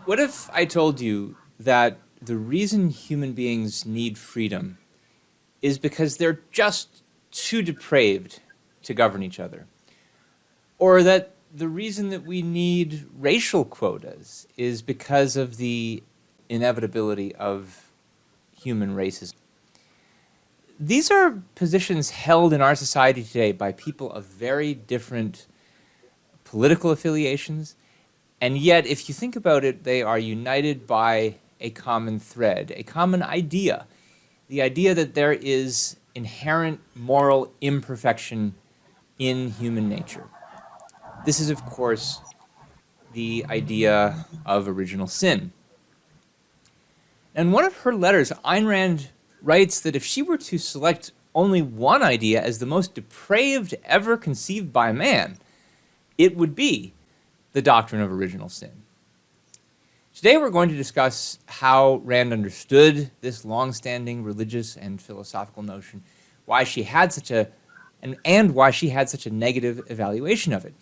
What if I told you that the reason human beings need freedom is because they're just too depraved to govern each other? Or that the reason that we need racial quotas is because of the inevitability of human racism? These are positions held in our society today by people of very different political affiliations, and yet, if you think about it, they are united by a common thread, a common idea, the idea that there is inherent moral imperfection in human nature. This is, of course, the idea of original sin. In one of her letters, Ayn Rand writes that if she were to select only one idea as the most depraved ever conceived by man, it would be the doctrine of original sin. Today we're going to discuss how Rand understood this long-standing religious and philosophical notion, why she had such a and why she had such a negative evaluation of it.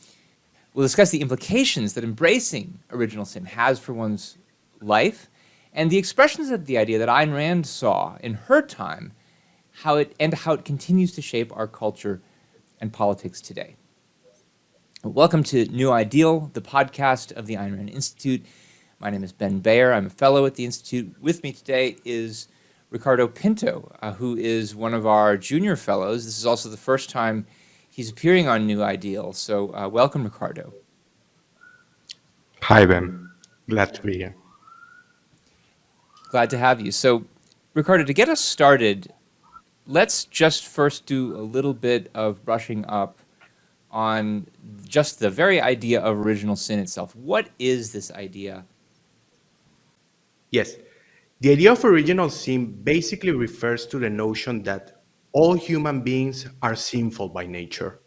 We'll discuss the implications that embracing original sin has for one's life, and the expressions of the idea that Ayn Rand saw in her time, how it continues to shape our culture and politics today. Welcome to New Ideal, the podcast of the Ayn Rand Institute. My name is Ben Bayer. I'm a fellow at the Institute. With me today is Ricardo Pinto, who is one of our junior fellows. This is also the first time he's appearing on New Ideal. So welcome, Ricardo. Hi, Ben. Glad to be here. Glad to have you. So, Ricardo, to get us started, let's just first do a little bit of brushing up on just the very idea of original sin itself. What is this idea? Yes, the idea of original sin basically refers to the notion that all human beings are sinful by nature.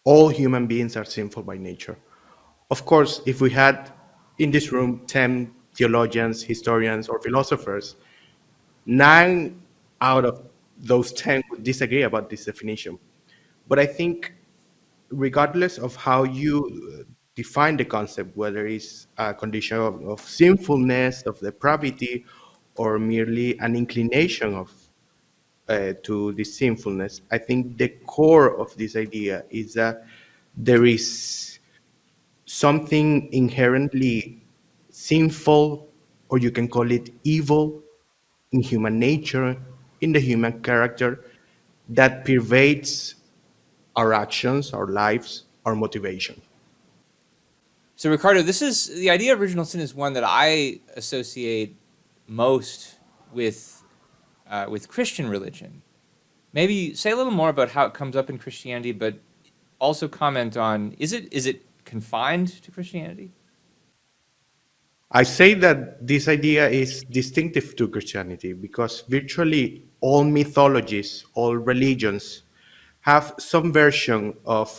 All human beings are sinful by nature. Of course, if we had in this room 10 theologians, historians, or philosophers, 9 out of those 10 would disagree about this definition. But I think regardless of how you define the concept, whether it's a condition of sinfulness, of depravity, or merely an inclination of to this sinfulness, I think the core of this idea is that there is something inherently sinful, or you can call it evil, in human nature, in the human character, that pervades our actions, our lives, our motivation. So, Ricardo, this is the idea of original sin is one that I associate most with Christian religion. Maybe say a little more about how it comes up in Christianity, but also comment on is it confined to Christianity? I say that this idea is distinctive to Christianity because virtually all mythologies, all religions have some version of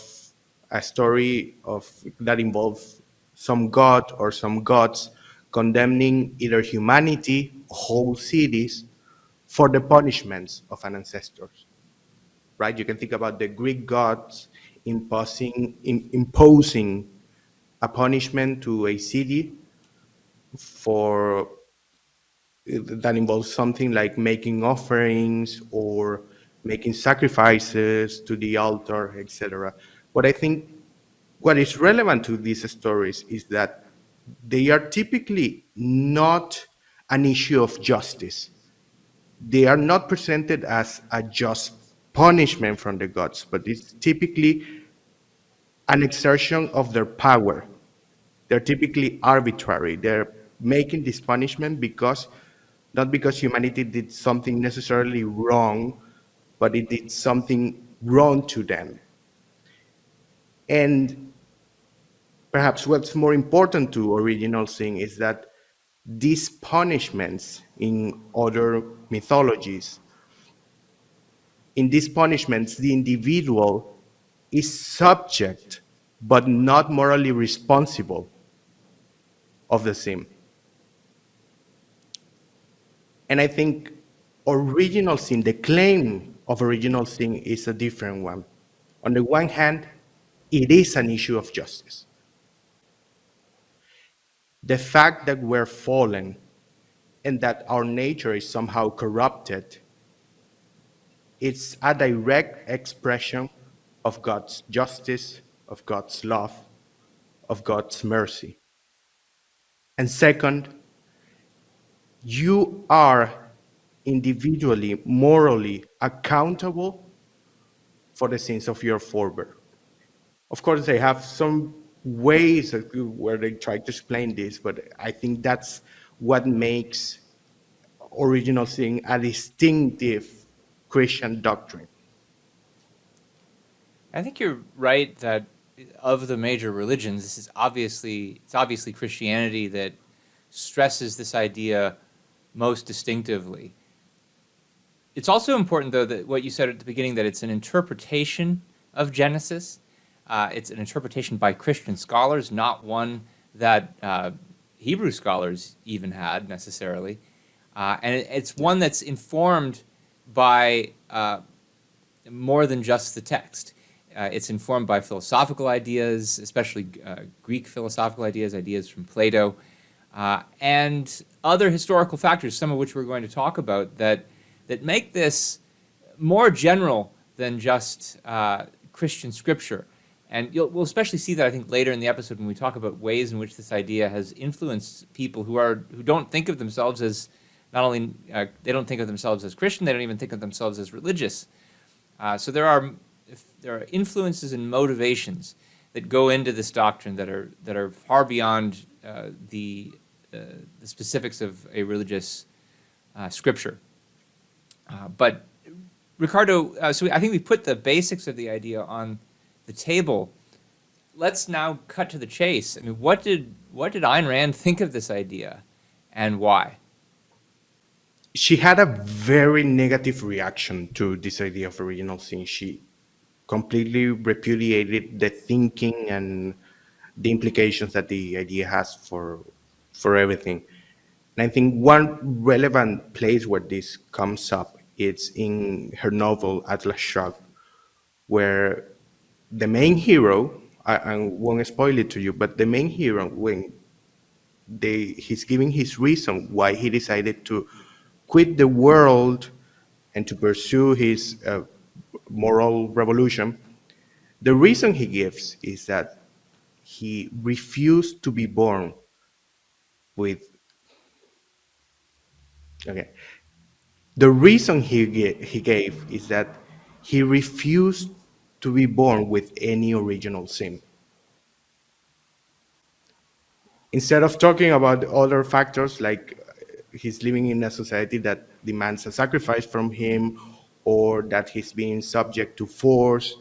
a story of that involves some god or some gods condemning either humanity or whole cities for the punishments of an ancestor. Right? You can think about the Greek gods imposing a punishment to a city for that involves something like making offerings or making sacrifices to the altar, etc. What I think what is relevant to these stories is that they are typically not an issue of justice. They are not presented as a just punishment from the gods, but it's typically an exertion of their power. They're typically arbitrary. They're making this punishment because not because humanity did something necessarily wrong, but it did something wrong to them. And perhaps what's more important to original sin is that these punishments in other mythologies, in these punishments, the individual is subject but not morally responsible of the sin. And I think original sin, the claim of original sin is a different one. On the one hand, it is an issue of justice. The fact that we're fallen and that our nature is somehow corrupted, it's a direct expression of God's justice, of God's love, of God's mercy. And second, you are individually, morally accountable for the sins of your forebear. Of course, they have some ways where they try to explain this, but I think that's what makes original sin a distinctive Christian doctrine. I think you're right that of the major religions, it's obviously Christianity that stresses this idea most distinctively. It's also important, though, that what you said at the beginning, that it's an interpretation of Genesis. It's an interpretation by Christian scholars, not one that Hebrew scholars even had necessarily. And it's one that's informed by more than just the text. It's informed by philosophical ideas, especially Greek philosophical ideas, ideas from Plato, and other historical factors, some of which we're going to talk about, that make this more general than just Christian scripture. And we'll especially see that, I think, later in the episode when we talk about ways in which this idea has influenced people who don't think of themselves as, not only they don't think of themselves as Christian, they don't even think of themselves as religious. So there are influences and motivations that go into this doctrine that are far beyond the specifics of a religious scripture. But Ricardo, so I think we put the basics of the idea on the table. Let's now cut to the chase. I mean, what did Ayn Rand think of this idea, and why? She had a very negative reaction to this idea of original sin. She completely repudiated the thinking and the implications that the idea has for everything. And I think one relevant place where this comes up is in her novel Atlas Shrugged, where the main hero, I won't spoil it to you, but the main hero, when he's giving his reason why he decided to quit the world and to pursue his moral revolution, the reason he gives is that he refused to be born with. Okay. The reason he gave is that he refused to be born with any original sin. Instead of talking about other factors like he's living in a society that demands a sacrifice from him or that he's being subject to force,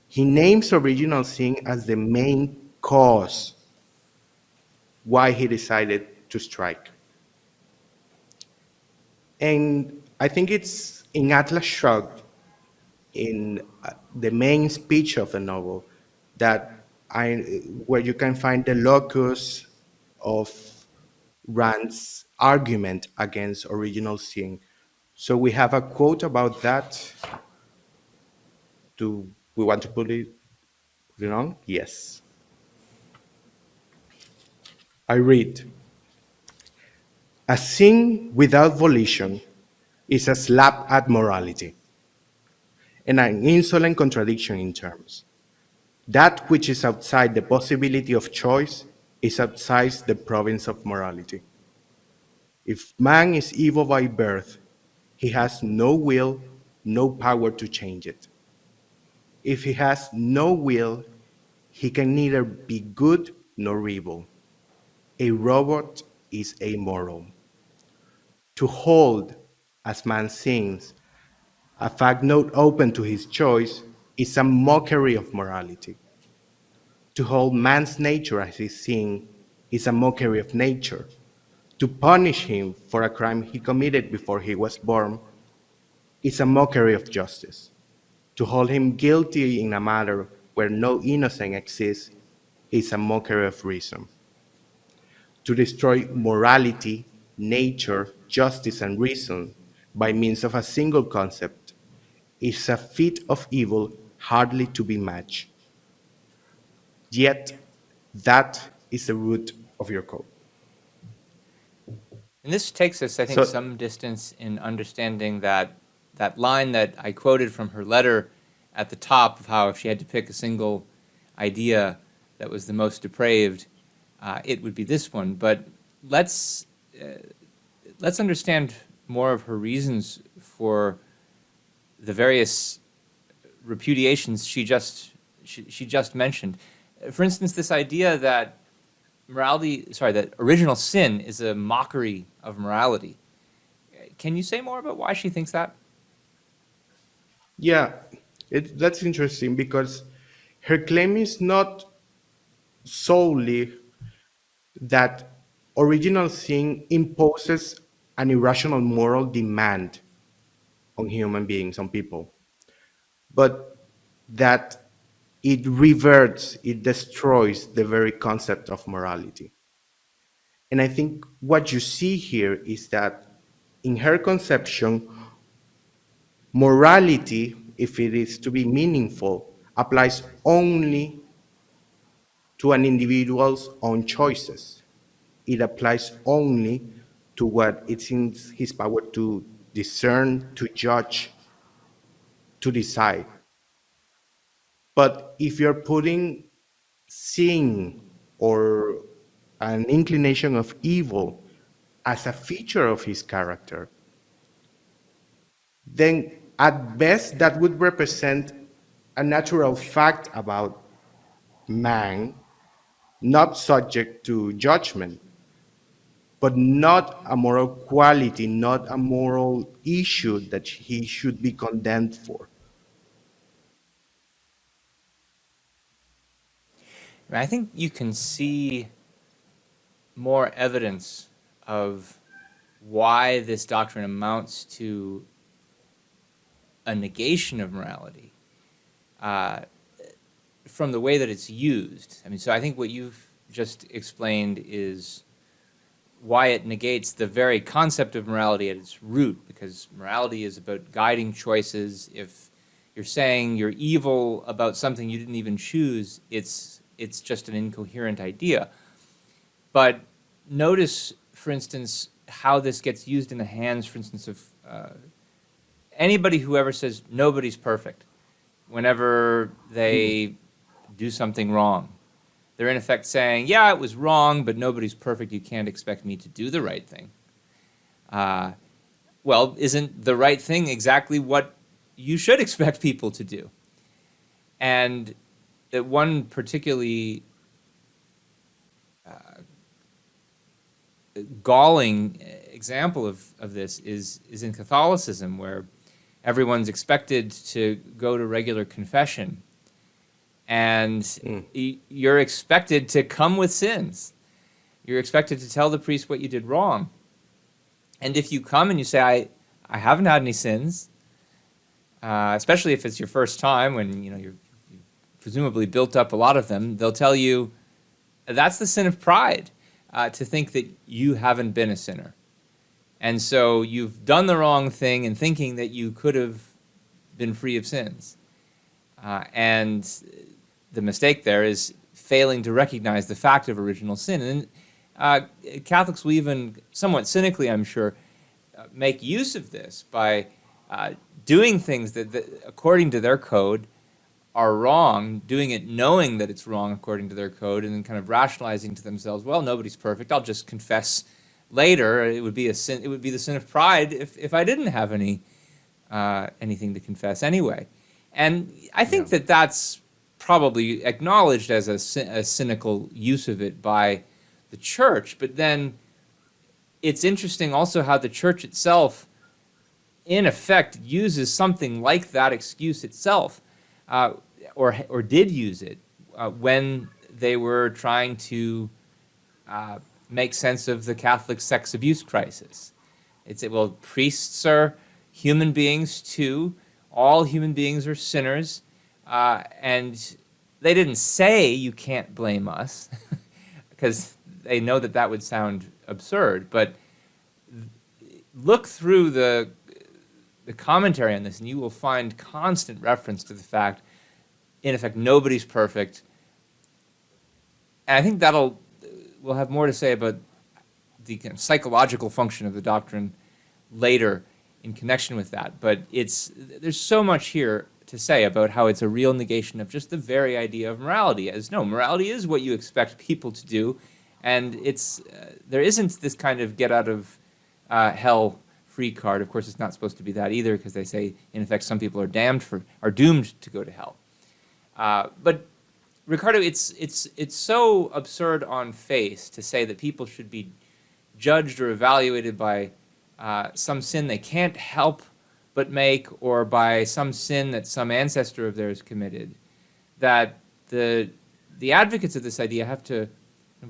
he names original sin as the main cause why he decided to strike. And I think it's in Atlas Shrugged, in the main speech of the novel, where you can find the locus of Rand's argument against original sin. So we have a quote about that. Do we want to put it on? Yes. I read, "A sin without volition is a slap at morality, and an insolent contradiction in terms. That which is outside the possibility of choice is outside the province of morality. If man is evil by birth, he has no will, no power to change it. If he has no will, he can neither be good nor evil. A robot is amoral. To hold, as man sins, a fact not open to his choice is a mockery of morality. To hold man's nature as his sin is a mockery of nature. To punish him for a crime he committed before he was born is a mockery of justice. To hold him guilty in a matter where no innocence exists is a mockery of reason. To destroy morality, nature, justice, and reason by means of a single concept is a feat of evil hardly to be matched. Yet, that is the root of your code." And this takes us, I think, So some distance in understanding that that line that I quoted from her letter at the top of how if she had to pick a single idea that was the most depraved, it would be this one. But let's uh, let's understand more of her reasons for the various repudiations she just mentioned. For instance, this idea that that original sin is a mockery of morality. Can you say more about why she thinks that? yeah, that's interesting because her claim is not solely that original sin imposes an irrational moral demand on human beings, on people, but that it reverts, it destroys the very concept of morality. And I think what you see here is that in her conception, morality, if it is to be meaningful, applies only to an individual's own choices. It applies only to what it's in his power to discern, to judge, to decide. But if you're putting sin or an inclination of evil as a feature of his character, then at best that would represent a natural fact about man, not subject to judgment, but not a moral quality, not a moral issue that he should be condemned for. I think you can see more evidence of why this doctrine amounts to a negation of morality uh, from the way that it's used. I mean, so I think what you've just explained is why it negates the very concept of morality at its root, because morality is about guiding choices. If you're saying you're evil about something you didn't even choose, it's just an incoherent idea. But notice, for instance, how this gets used in the hands, for instance, of anybody who ever says nobody's perfect whenever they do something wrong. They're in effect saying, yeah, it was wrong, but nobody's perfect. You can't expect me to do the right thing. Well, isn't the right thing exactly what you should expect people to do? And one particularly galling example of this is in Catholicism, where everyone's expected to go to regular confession, and you're expected to come with sins. You're expected to tell the priest what you did wrong. And if you come and you say, I haven't had any sins, especially if it's your first time when you've presumably built up a lot of them, they'll tell you that's the sin of pride, to think that you haven't been a sinner. And so you've done the wrong thing in thinking that you could have been free of sins. And the mistake there is failing to recognize the fact of original sin. And Catholics will even, somewhat cynically, I'm sure, make use of this by doing things that, according to their code, are wrong, doing it knowing that it's wrong according to their code, and then kind of rationalizing to themselves, well, nobody's perfect. I'll just confess later. It would be a sin. It would be the sin of pride if I didn't have anything to confess anyway. And I think that that's probably acknowledged as a cynical use of it by the church. But then it's interesting also how the church itself, in effect, uses something like that excuse itself, or did use it when they were trying to make sense of the Catholic sex abuse crisis. It's, well, priests are human beings too. All human beings are sinners. And they didn't say you can't blame us, because they know that that would sound absurd. But look through the commentary on this, and you will find constant reference to the fact, in effect, nobody's perfect. And I think we'll have more to say about the kind of psychological function of the doctrine later in connection with that. But there's so much here to say about how it's a real negation of just the very idea of morality. As no, morality is what you expect people to do, and there isn't this kind of get out of hell free card. Of course, it's not supposed to be that either, because they say in effect some people are doomed to go to hell. But Ricardo, it's so absurd on face to say that people should be judged or evaluated by some sin they can't help but make, or by some sin that some ancestor of theirs committed, that the advocates of this idea have to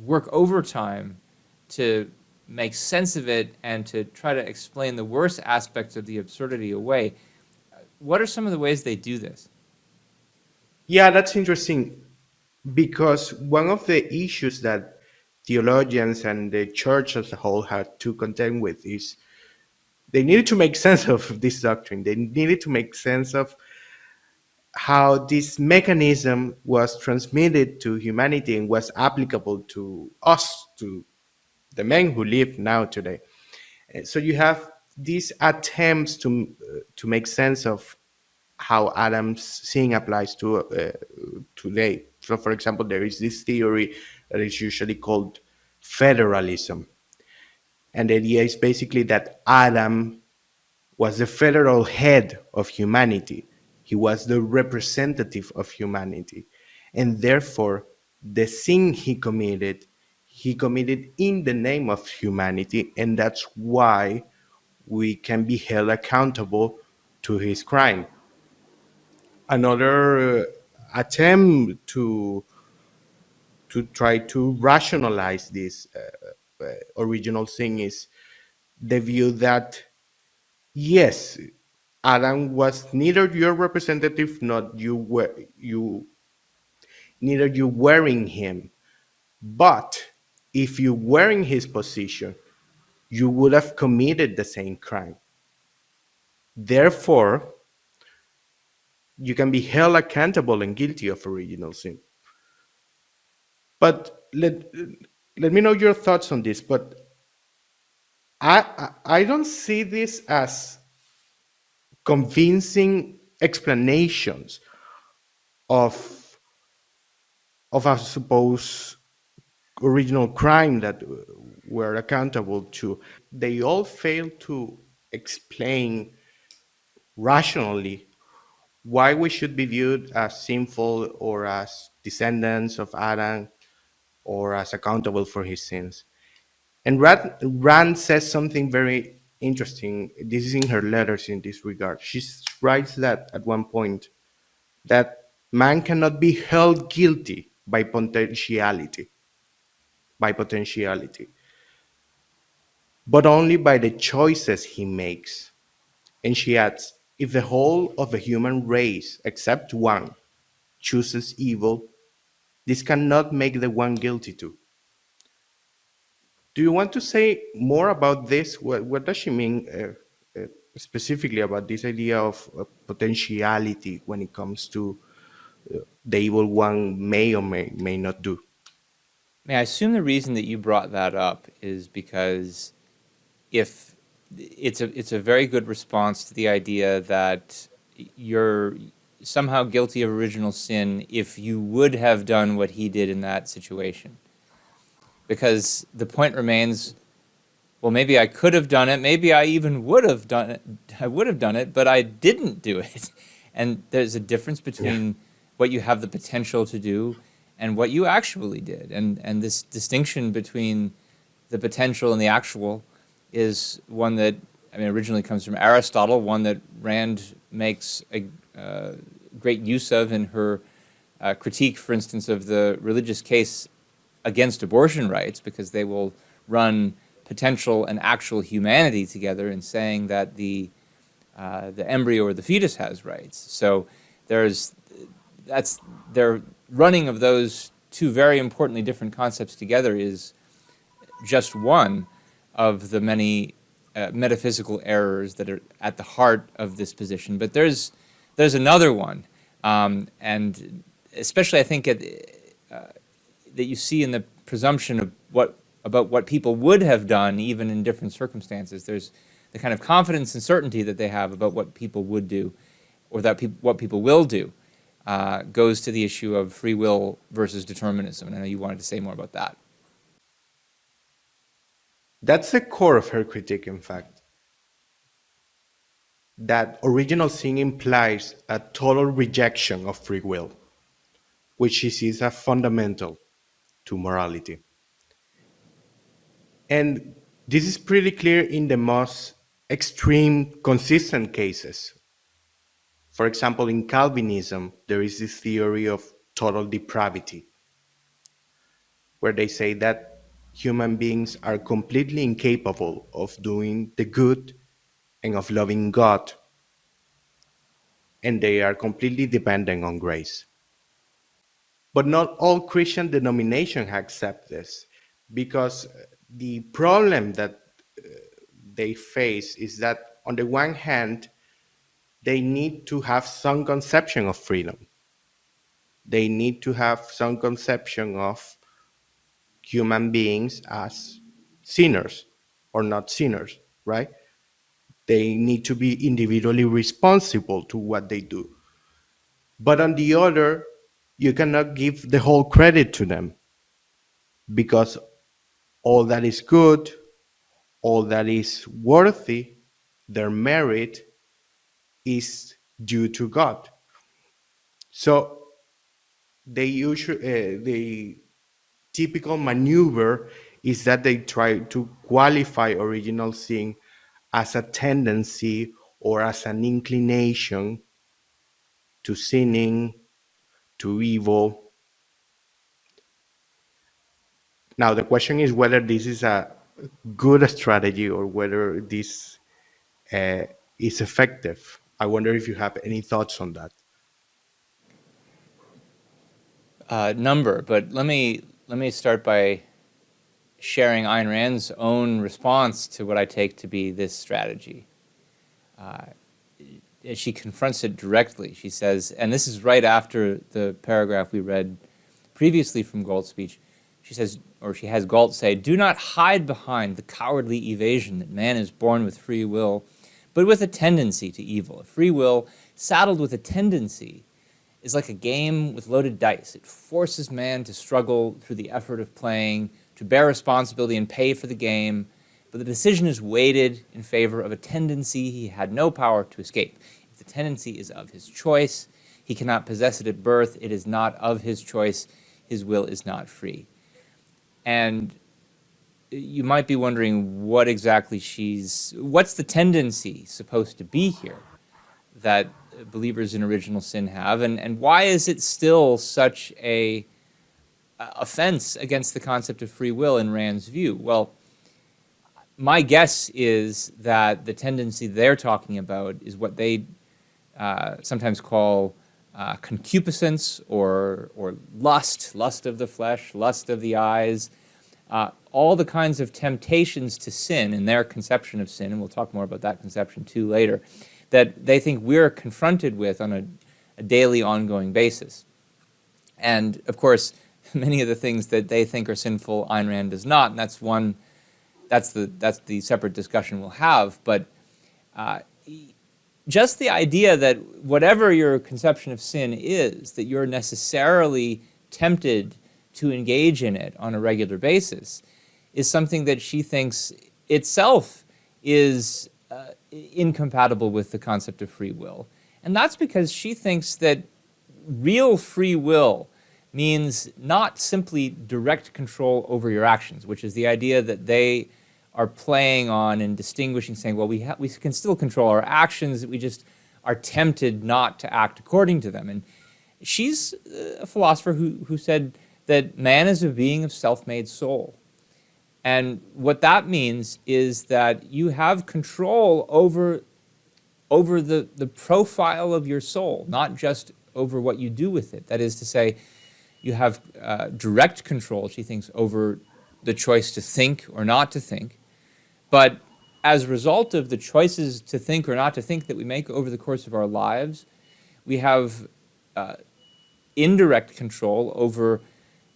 work overtime to make sense of it and to try to explain the worst aspects of the absurdity away. What are some of the ways they do this? Yeah, that's interesting, because one of the issues that theologians and the church as a whole had to contend with is they needed to make sense of this doctrine. They needed to make sense of how this mechanism was transmitted to humanity and was applicable to us, to the men who live now today. So you have these attempts to make sense of how Adam's sin applies to today. So, for example, there is this theory that is usually called federalism, and the idea is basically that Adam was the federal head of humanity. He was the representative of humanity. And therefore, the sin he committed in the name of humanity. And that's why we can be held accountable to his crime. Another attempt to try to rationalize this original sin is the view that yes, Adam was neither your representative, not you were neither you wearing him. But if you were in his position, you would have committed the same crime. Therefore, you can be held accountable and guilty of original sin. But let me know your thoughts on this. But I don't see this as convincing explanations of a supposed original crime that we're accountable to. They all fail to explain rationally why we should be viewed as sinful or as descendants of Adam or as accountable for his sins. And Rand says something very interesting. This is in her letters in this regard. She writes that at one point that man cannot be held guilty by potentiality, but only by the choices he makes. And she adds, if the whole of the human race, except one, chooses evil, this cannot make the one guilty too. Do you want to say more about this? What does she mean specifically about this idea of potentiality when it comes to the evil one may or may not do? I assume the reason that you brought that up is because if it's a very good response to the idea that you're somehow guilty of original sin if you would have done what he did in that situation. Because the point remains, well, maybe I could have done it, maybe I even would have done it, but I didn't do it. And there's a difference between what you have the potential to do and what you actually did. And this distinction between the potential and the actual is one that, originally comes from Aristotle, one that Rand makes a great use of in her critique, for instance, of the religious case against abortion rights, because they will run potential and actual humanity together in saying that the embryo or the fetus has rights. So their running of those two very importantly different concepts together is just one of the many metaphysical errors that are at the heart of this position. But there's another one, and especially I think that you see in the presumption of what about what people would have done even in different circumstances. There's the kind of confidence and certainty that they have about what people would do or that what people will do goes to the issue of free will versus determinism. And I know you wanted to say more about that. That's the core of her critique, in fact. That original sin implies a total rejection of free will, which she sees as fundamental to morality. And this is pretty clear in the most extreme, consistent cases. For example, in Calvinism, there is this theory of total depravity, where they say that human beings are completely incapable of doing the good and of loving God, and they are completely dependent on grace. But not all Christian denominations accept this, because the problem that they face is that, on the one hand, they need to have some conception of freedom. They need to have some conception of human beings as sinners or not sinners, right? They need to be individually responsible to what they do. But on the other, you cannot give the whole credit to them, because all that is good, all that is worthy, their merit is due to God. So the typical maneuver is that they try to qualify original sin as a tendency or as an inclination to sinning, to evil. Now, the question is whether this is a good strategy or whether this is effective. I wonder if you have any thoughts on that. Number, but let me start by sharing Ayn Rand's own response to what I take to be this strategy. She confronts it directly. She says, and this is right after the paragraph we read previously from Galt's speech, she says, or she has Galt say, "Do not hide behind the cowardly evasion that man is born with free will, but with a tendency to evil. A free will saddled with a tendency is like a game with loaded dice. It forces man to struggle through the effort of playing, to bear responsibility and pay for the game, but the decision is weighted in favor of a tendency he had no power to escape. If the tendency is of his choice, he cannot possess it at birth. It is not of his choice. His will is not free." And you might be wondering what exactly what's the tendency supposed to be here that believers in original sin have, and why is it still such a offense against the concept of free will in Rand's view? Well, my guess is that the tendency they're talking about is what they sometimes call concupiscence or lust of the flesh, lust of the eyes, all the kinds of temptations to sin in their conception of sin, and we'll talk more about that conception too later, that they think we're confronted with on a daily, ongoing basis. And of course, many of the things that they think are sinful, Ayn Rand does not, and that's the separate discussion we'll have. But just the idea that whatever your conception of sin is, that you're necessarily tempted to engage in it on a regular basis, is something that she thinks itself is incompatible with the concept of free will. And that's because she thinks that real free will means not simply direct control over your actions, which is the idea that they are playing on and distinguishing, saying, well, we can still control our actions, we just are tempted not to act according to them. And she's a philosopher who said that man is a being of self-made soul. And what that means is that you have control over the profile of your soul, not just over what you do with it. That is to say, you have direct control, she thinks, over the choice to think or not to think. But as a result of the choices to think or not to think that we make over the course of our lives, we have indirect control over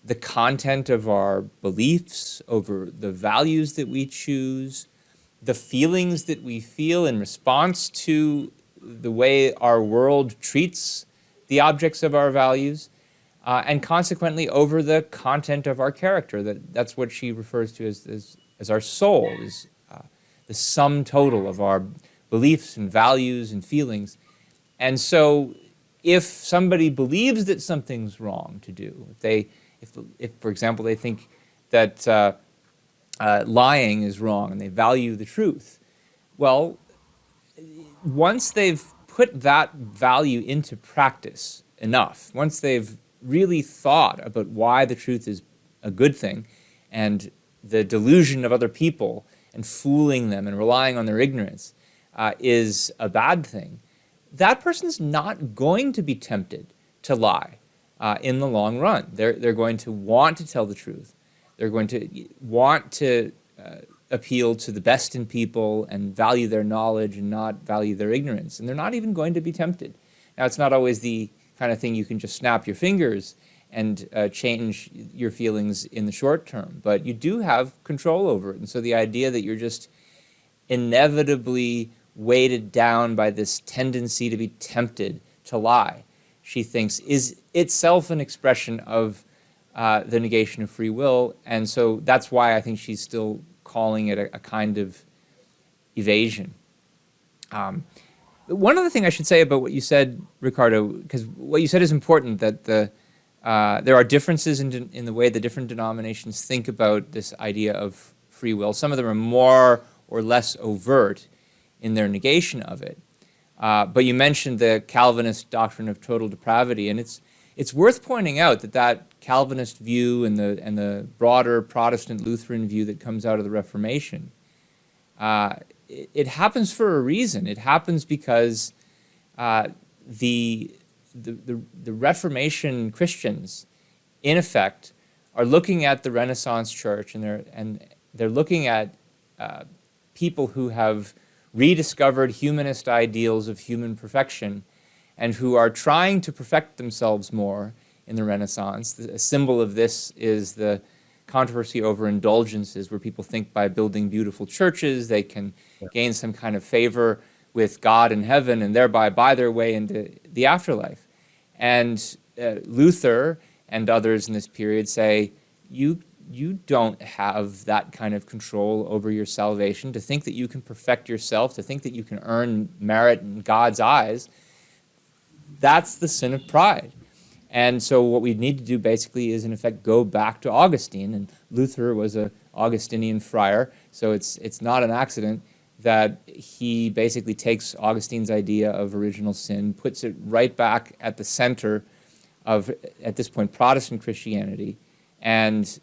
the content of our beliefs, over the values that we choose, the feelings that we feel in response to the way our world treats the objects of our values, and consequently over the content of our character. That's what she refers to as our soul, is the sum total of our beliefs and values and feelings. And so if somebody believes that something's wrong to do, if for example, they think that lying is wrong and they value the truth, well, once they've put that value into practice enough, once they've really thought about why the truth is a good thing and the delusion of other people and fooling them and relying on their ignorance is a bad thing, that person's not going to be tempted to lie in the long run. They're going to want to tell the truth. They're going to want to appeal to the best in people and value their knowledge and not value their ignorance. And they're not even going to be tempted. Now, it's not always the kind of thing you can just snap your fingers and change your feelings in the short term, but you do have control over it. And so the idea that you're just inevitably weighted down by this tendency to be tempted to lie, she thinks, is itself an expression of the negation of free will. And so that's why I think she's still calling it a kind of evasion. One other thing I should say about what you said, Ricardo, because what you said is important, that there are differences in the way the different denominations think about this idea of free will. Some of them are more or less overt in their negation of it. But you mentioned the Calvinist doctrine of total depravity, and it's worth pointing out that Calvinist view and the broader Protestant Lutheran view that comes out of the Reformation, it happens for a reason. It happens because the Reformation Christians, in effect, are looking at the Renaissance Church, and they're looking at people who have rediscovered humanist ideals of human perfection and who are trying to perfect themselves more in the Renaissance. A symbol of this is the controversy over indulgences, where people think by building beautiful churches they can gain some kind of favor with God in heaven and thereby buy their way into the afterlife. And Luther and others in this period say, you don't have that kind of control over your salvation. To think that you can perfect yourself, to think that you can earn merit in God's eyes, that's the sin of pride. And so what we need to do basically is, in effect, go back to Augustine. And Luther was an Augustinian friar, so it's not an accident that he basically takes Augustine's idea of original sin, puts it right back at the center of, at this point, Protestant Christianity, and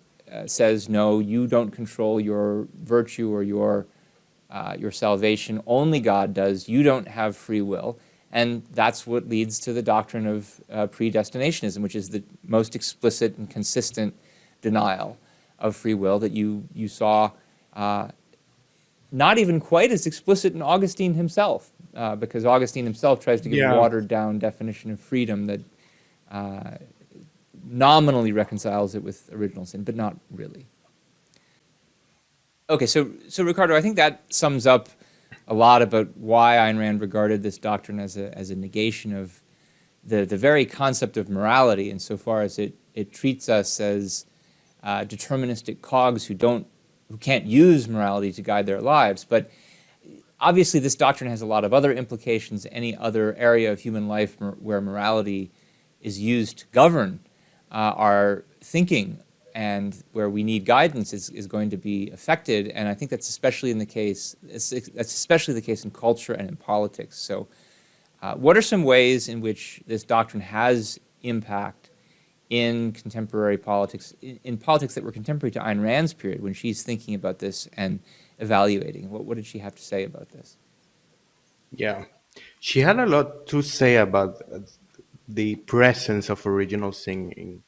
says, no, you don't control your virtue or your salvation. Only God does. You don't have free will. And that's what leads to the doctrine of predestinationism, which is the most explicit and consistent denial of free will that you saw not even quite as explicit in Augustine himself, because Augustine himself tries to give a watered-down definition of freedom that nominally reconciles it with original sin, but not really. Okay, so Ricardo, I think that sums up a lot about why Ayn Rand regarded this doctrine as a negation of the very concept of morality, insofar as it treats us as deterministic cogs who can't use morality to guide their lives. But obviously this doctrine has a lot of other implications. Any other area of human life where morality is used to govern our thinking and where we need guidance is going to be affected. And I think that's especially the case in culture and in politics. So what are some ways in which this doctrine has impact in contemporary politics, in politics that were contemporary to Ayn Rand's period, when she's thinking about this and evaluating? What did she have to say about this? Yeah, she had a lot to say about the presence of original sin in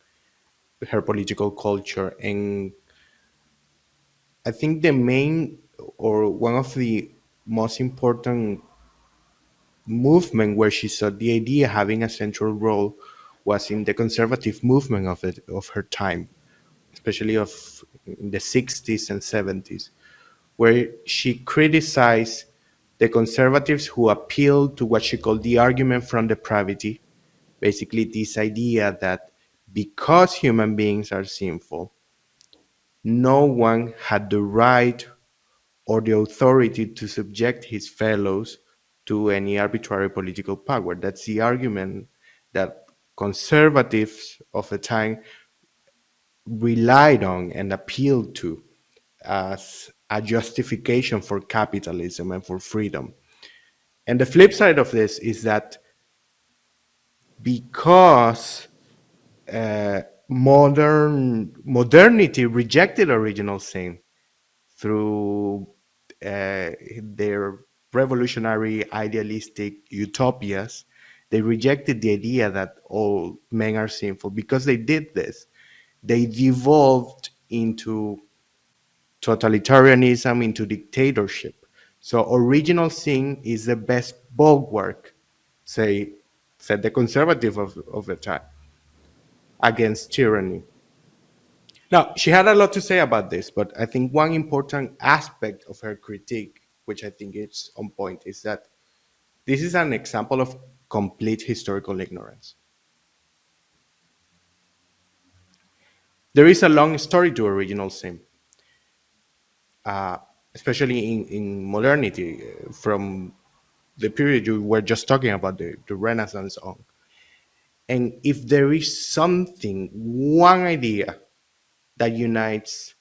her political culture, and I think the main, or one of the most important movement where she saw the idea having a central role was in the conservative movement of her time. especially of in the 60s and 70s, where she criticized the conservatives who appealed to what she called the argument from depravity, basically this idea that because human beings are sinful, no one had the right or the authority to subject his fellows to any arbitrary political power. That's the argument that conservatives of the time relied on and appealed to as a justification for capitalism and for freedom. And the flip side of this is that because modernity rejected original sin through their revolutionary idealistic utopias, they rejected the idea that all men are sinful. Because they did this, they devolved into totalitarianism, into dictatorship. So original sin is the best bulwark, say, said the conservative of the time, against tyranny. Now, she had a lot to say about this, but I think one important aspect of her critique, which I think is on point, is that this is an example of complete historical ignorance. There is a long story to original sin, especially in modernity, from the period you were just talking about, the Renaissance on. And if there is something, one idea that unites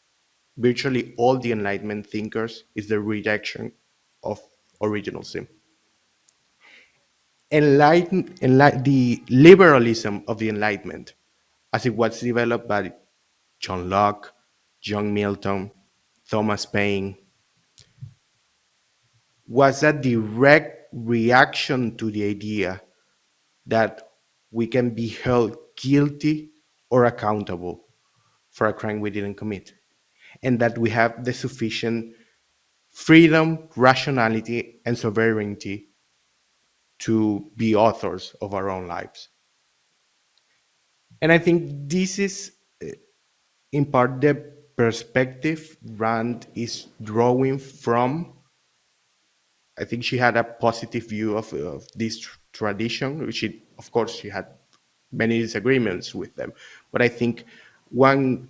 virtually all the Enlightenment thinkers, is the rejection of original sin. The liberalism of the Enlightenment, as it was developed by John Locke, John Milton, Thomas Paine, was a direct reaction to the idea that we can be held guilty or accountable for a crime we didn't commit, and that we have the sufficient freedom, rationality, and sovereignty to be authors of our own lives. And I think this is, in part, the perspective Rand is drawing from. I think she had a positive view of this tradition. She, of course, she had many disagreements with them, but I think one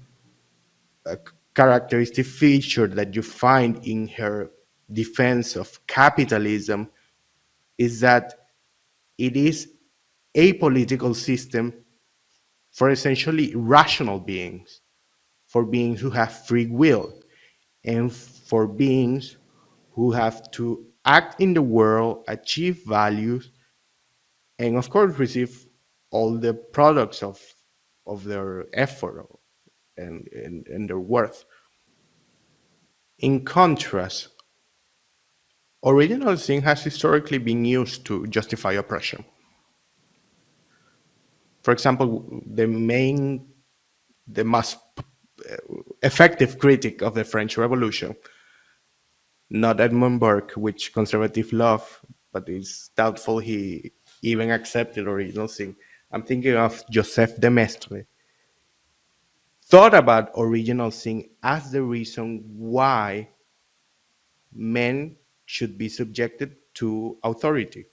characteristic feature that you find in her defense of capitalism is that it is a political system for essentially rational beings, for beings who have free will, and for beings who have to act in the world, achieve values, and of course receive all the products of their effort and their worth. In contrast, original sin has historically been used to justify oppression. For example, the most effective critic of the French Revolution, not Edmund Burke, which conservatives love, but it's doubtful he even accepted original sin. I'm thinking of Joseph de Maistre, thought about original sin as the reason why men should be subjected to authority.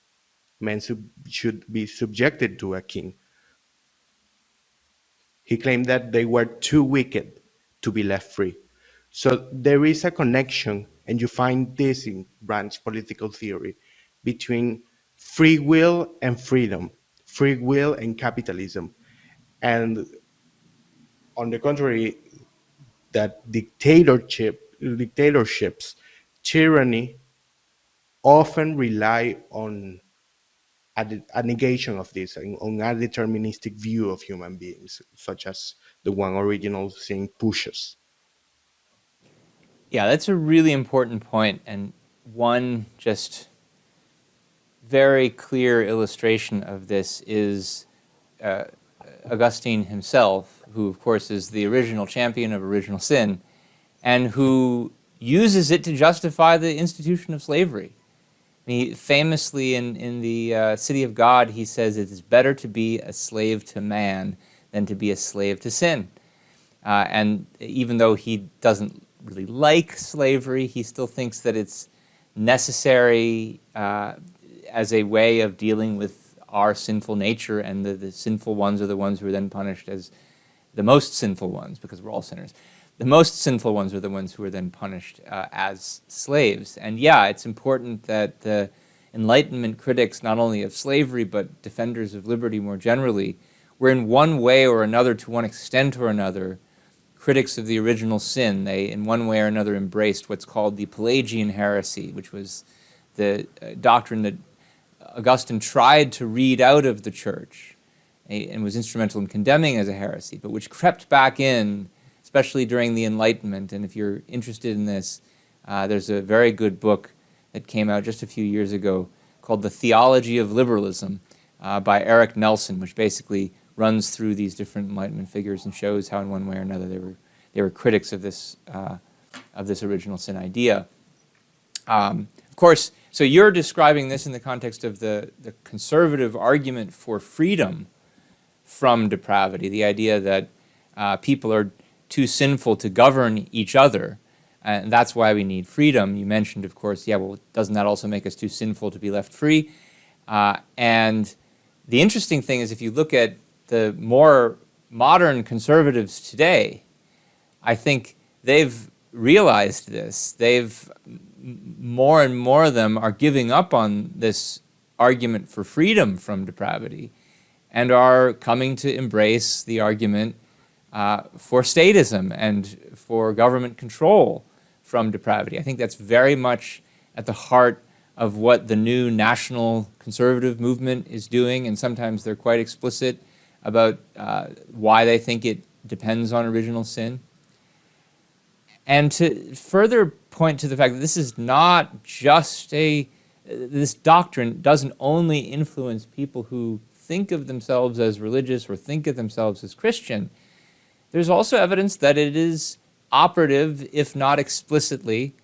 Men should be subjected to a king. He claimed that they were too wicked to be left free. So there is a connection, and you find this in Rand's political theory, between free will and freedom, free will and capitalism. And on the contrary, that dictatorships, tyranny often rely on a negation of this, on a deterministic view of human beings, such as the one original sin pushes. Yeah, that's a really important point, and one just very clear illustration of this is Augustine himself, who of course is the original champion of original sin, and who uses it to justify the institution of slavery. Famously in the City of God, he says it is better to be a slave to man than to be a slave to sin. And even though he doesn't really like slavery, he still thinks that it's necessary as a way of dealing with our sinful nature, and the sinful ones are the ones who are then punished as the most sinful ones, because we're all sinners. The most sinful ones are the ones who are then punished as slaves. And yeah, it's important that the Enlightenment critics, not only of slavery, but defenders of liberty more generally, were in one way or another, to one extent or another, critics of the original sin. They, in one way or another, embraced what's called the Pelagian heresy, which was the doctrine that Augustine tried to read out of the church and was instrumental in condemning as a heresy, but which crept back in, especially during the Enlightenment. And if you're interested in this, there's a very good book that came out just a few years ago called The Theology of Liberalism by Eric Nelson, which basically runs through these different Enlightenment figures and shows how in one way or another they were critics of this original sin idea. Of course, so you're describing this in the context of the conservative argument for freedom from depravity, the idea that people are too sinful to govern each other, and that's why we need freedom. You mentioned, of course, yeah, well, doesn't that also make us too sinful to be left free? And the interesting thing is, if you look at the more modern conservatives today, I think they've realized this. More and more of them are giving up on this argument for freedom from depravity and are coming to embrace the argument for statism and for government control from depravity. I think that's very much at the heart of what the new national conservative movement is doing, and sometimes they're quite explicit about why they think it depends on original sin. And to further point to the fact that this is not just this doctrine doesn't only influence people who think of themselves as religious or think of themselves as Christian. There's also evidence that it is operative, if not explicitly,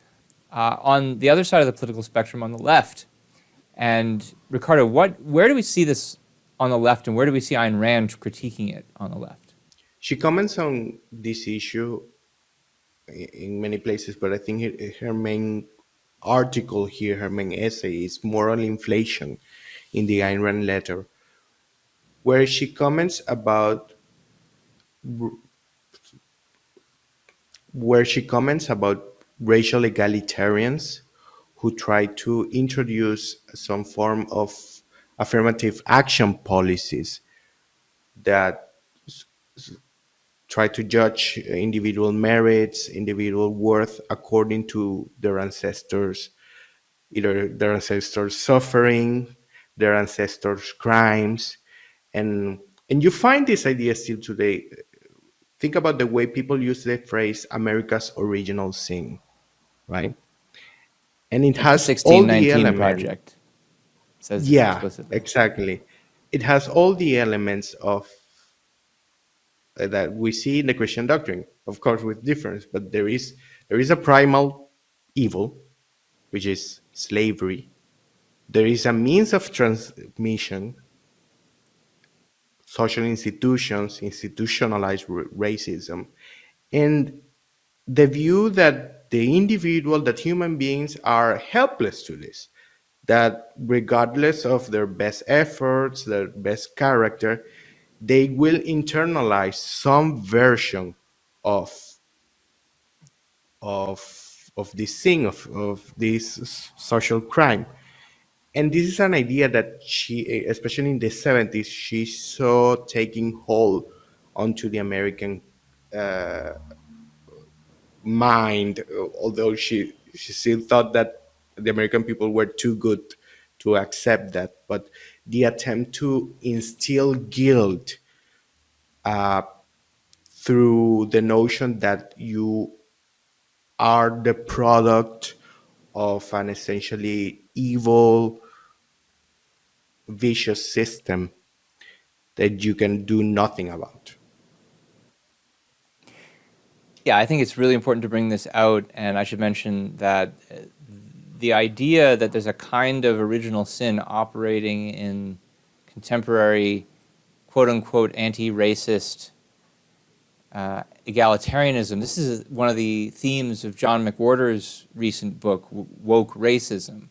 on the other side of the political spectrum, on the left. And Ricardo, where do we see this on the left, and where do we see Ayn Rand critiquing it on the left? She comments on this issue in many places, but I think her main article here, her main essay, is Moral Inflation in the Ayn Rand letter, where she comments about racial egalitarians who try to introduce some form of affirmative action policies that try to judge individual merits, individual worth according to their ancestors, either their ancestors' suffering, their ancestors' crimes, and you find this idea still today. Think about the way people use the phrase "America's original sin," right? And it Like the has all the 1619 elements. Project says this Yeah, explicitly. exactly. It has all the elements of that we see in the Christian doctrine, of course, with difference. But there is a primal evil, which is slavery. There is a means of transmission, social institutions, institutionalized racism, and the view that the individual, that human beings are helpless to this, that regardless of their best efforts, their best character, they will internalize some version of this thing, of this social crime. And this is an idea that she, especially in the 70s, she saw taking hold onto the American mind, although she still thought that the American people were too good to accept that. But the attempt to instill guilt through the notion that you are the product of an essentially evil, vicious system that you can do nothing about. Yeah, I think it's really important to bring this out, and I should mention that the idea that there's a kind of original sin operating in contemporary, quote-unquote, anti-racist egalitarianism. This is one of the themes of John McWhorter's recent book, Woke Racism.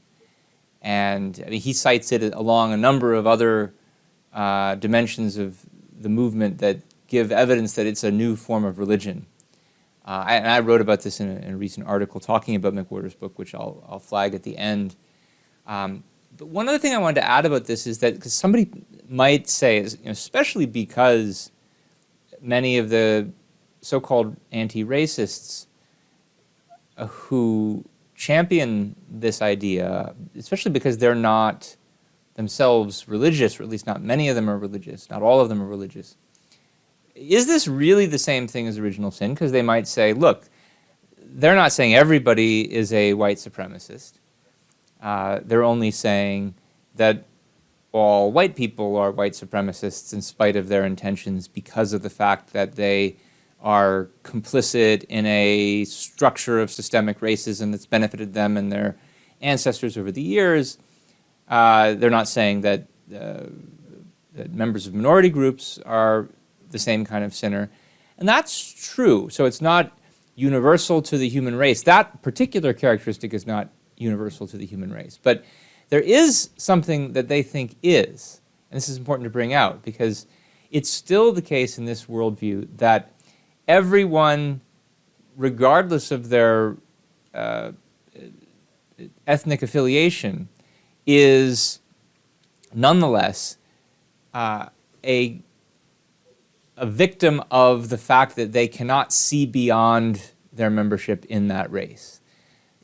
And I mean, he cites it along a number of other dimensions of the movement that give evidence that it's a new form of religion. And I wrote about this in a recent article talking about McWhorter's book, which I'll flag at the end. But one other thing I wanted to add about this is that, because somebody might say, especially because many of the so-called anti-racists who champion this idea, especially because they're not themselves religious, or at least not many of them are religious, not all of them are religious, is this really the same thing as original sin? Because they might say, look, they're not saying everybody is a white supremacist. They're only saying that all white people are white supremacists in spite of their intentions, because of the fact that they are complicit in a structure of systemic racism that's benefited them and their ancestors over the years. They're not saying that members of minority groups are the same kind of sinner. And that's true. So it's not universal to the human race. That particular characteristic is not universal to the human race. But there is something that they think is, and this is important to bring out, because it's still the case in this worldview that everyone, regardless of their ethnic affiliation, is nonetheless a victim of the fact that they cannot see beyond their membership in that race.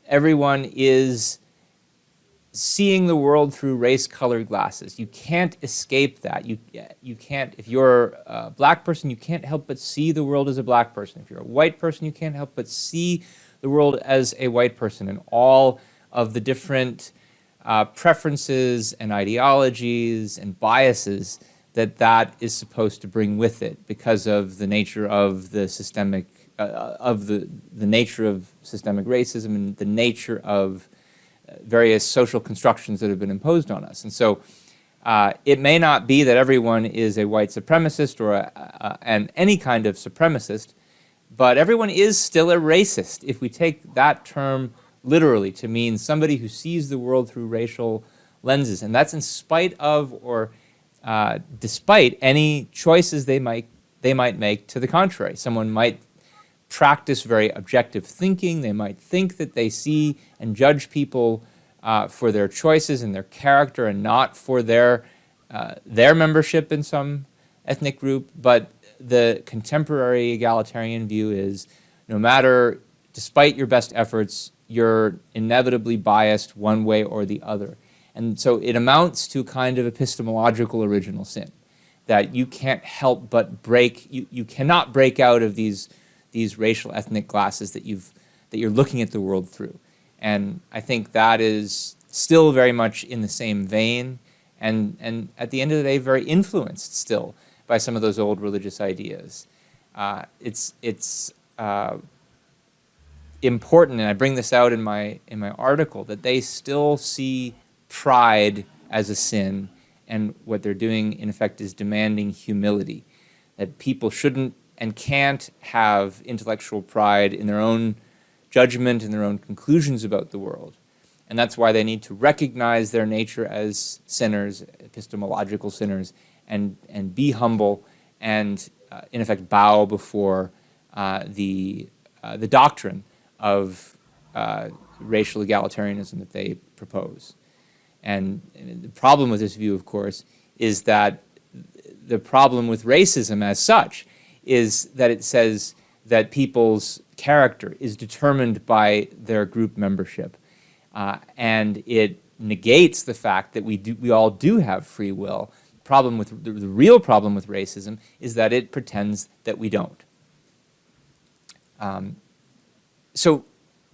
Everyone is seeing the world through race-colored glasses. You can't escape that. You can't, if you're a black person, you can't help but see the world as a black person. If you're a white person, you can't help but see the world as a white person, and all of the different preferences and ideologies and biases that is supposed to bring with it, because of the nature of the systemic, the nature of systemic racism and the nature of various social constructions that have been imposed on us. And so it may not be that everyone is a white supremacist or any kind of supremacist, but everyone is still a racist, if we take that term literally to mean somebody who sees the world through racial lenses. And that's in spite of or despite any choices they might make to the contrary. Someone might practice very objective thinking. They might think that they see and judge people for their choices and their character, and not for their membership in some ethnic group. But the contemporary egalitarian view is, no matter, despite your best efforts, you're inevitably biased one way or the other. And so it amounts to kind of epistemological original sin, that you can't help but you cannot break out of these racial ethnic glasses that you're looking at the world through. And I think that is still very much in the same vein, and at the end of the day, very influenced still by some of those old religious ideas. It's important, and I bring this out in my article, that they still see pride as a sin, and what they're doing in effect is demanding humility, that people shouldn't and can't have intellectual pride in their own judgment and their own conclusions about the world. And that's why they need to recognize their nature as sinners, epistemological sinners, and be humble and in effect bow before the doctrine of racial egalitarianism that they propose. And the problem with this view, of course, is that the problem with racism as such is that it says that people's character is determined by their group membership. And it negates the fact that we all do have free will. The real problem with racism is that it pretends that we don't. So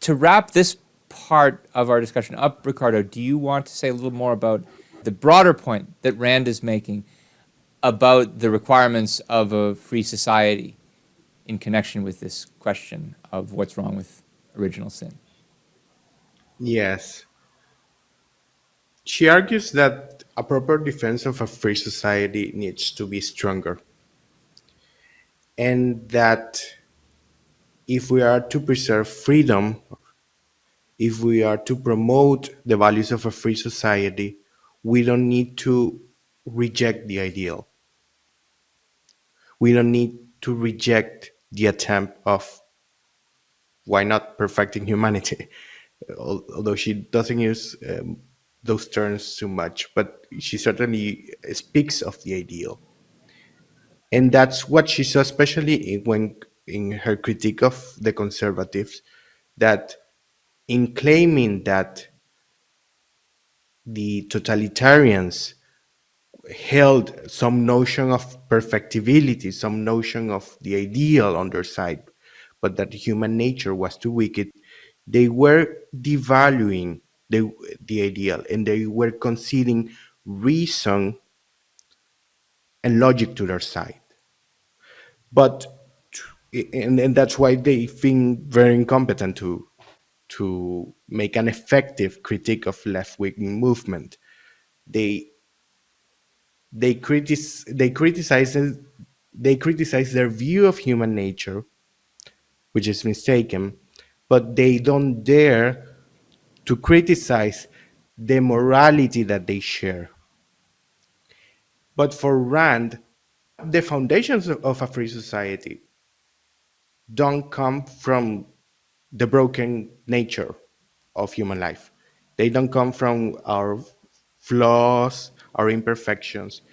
to wrap this part of our discussion up, Ricardo, do you want to say a little more about the broader point that Rand is making about the requirements of a free society in connection with this question of what's wrong with original sin? Yes. She argues that a proper defense of a free society needs to be stronger. and that if we are to preserve freedom, if we are to promote the values of a free society, we don't need to reject the ideal. We don't need to reject the attempt of why not perfecting humanity, although she doesn't use those terms too much, but she certainly speaks of the ideal. And that's what she saw, especially when in her critique of the conservatives, that in claiming that the totalitarians held some notion of perfectibility, some notion of the ideal on their side, but that human nature was too wicked, they were devaluing the ideal, and they were conceding reason and logic to their side. But and that's why they think very incompetent to make an effective critique of left-wing movement. They they criticize they criticize their view of human nature, which is mistaken, but they don't dare to criticize the morality that they share. But for Rand, the foundations of a free society don't come from the broken nature of human life. They don't come from our flaws, our imperfections.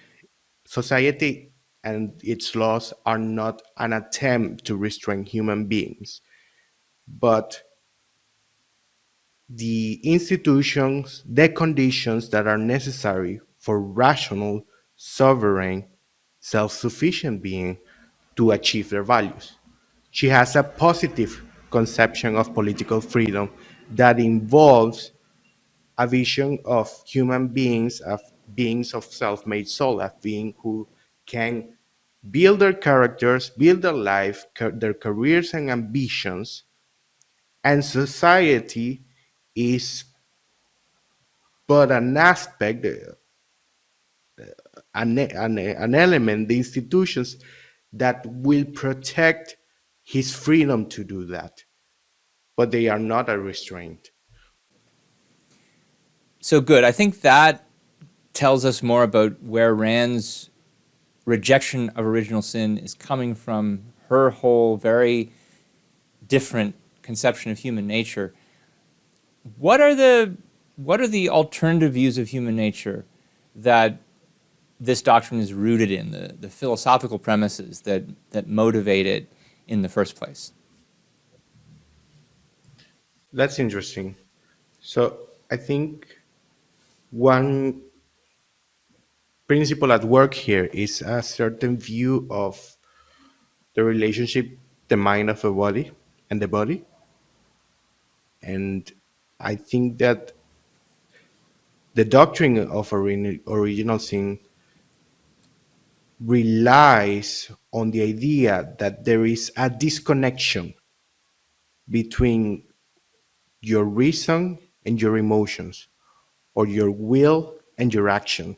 Society and its laws are not an attempt to restrain human beings, but the institutions, the conditions that are necessary for rational, sovereign, self sufficient being to achieve their values. She has a positive conception of political freedom that involves a vision of human beings, of beings of self made soul, of being who can build their characters, build their life, their careers and ambitions, and society is but an aspect, an element, the institutions that will protect his freedom to do that, but they are not a restraint. So good. I think that tells us more about where Rand's rejection of original sin is coming from, her whole very different conception of human nature. What are the alternative views of human nature that this doctrine is rooted in, the philosophical premises that motivate it in the first place? That's interesting. So I think one principle at work here is a certain view of the relationship, the mind of the body and the body. And I think that the doctrine of original sin relies on the idea that there is a disconnection between your reason and your emotions, or your will and your action.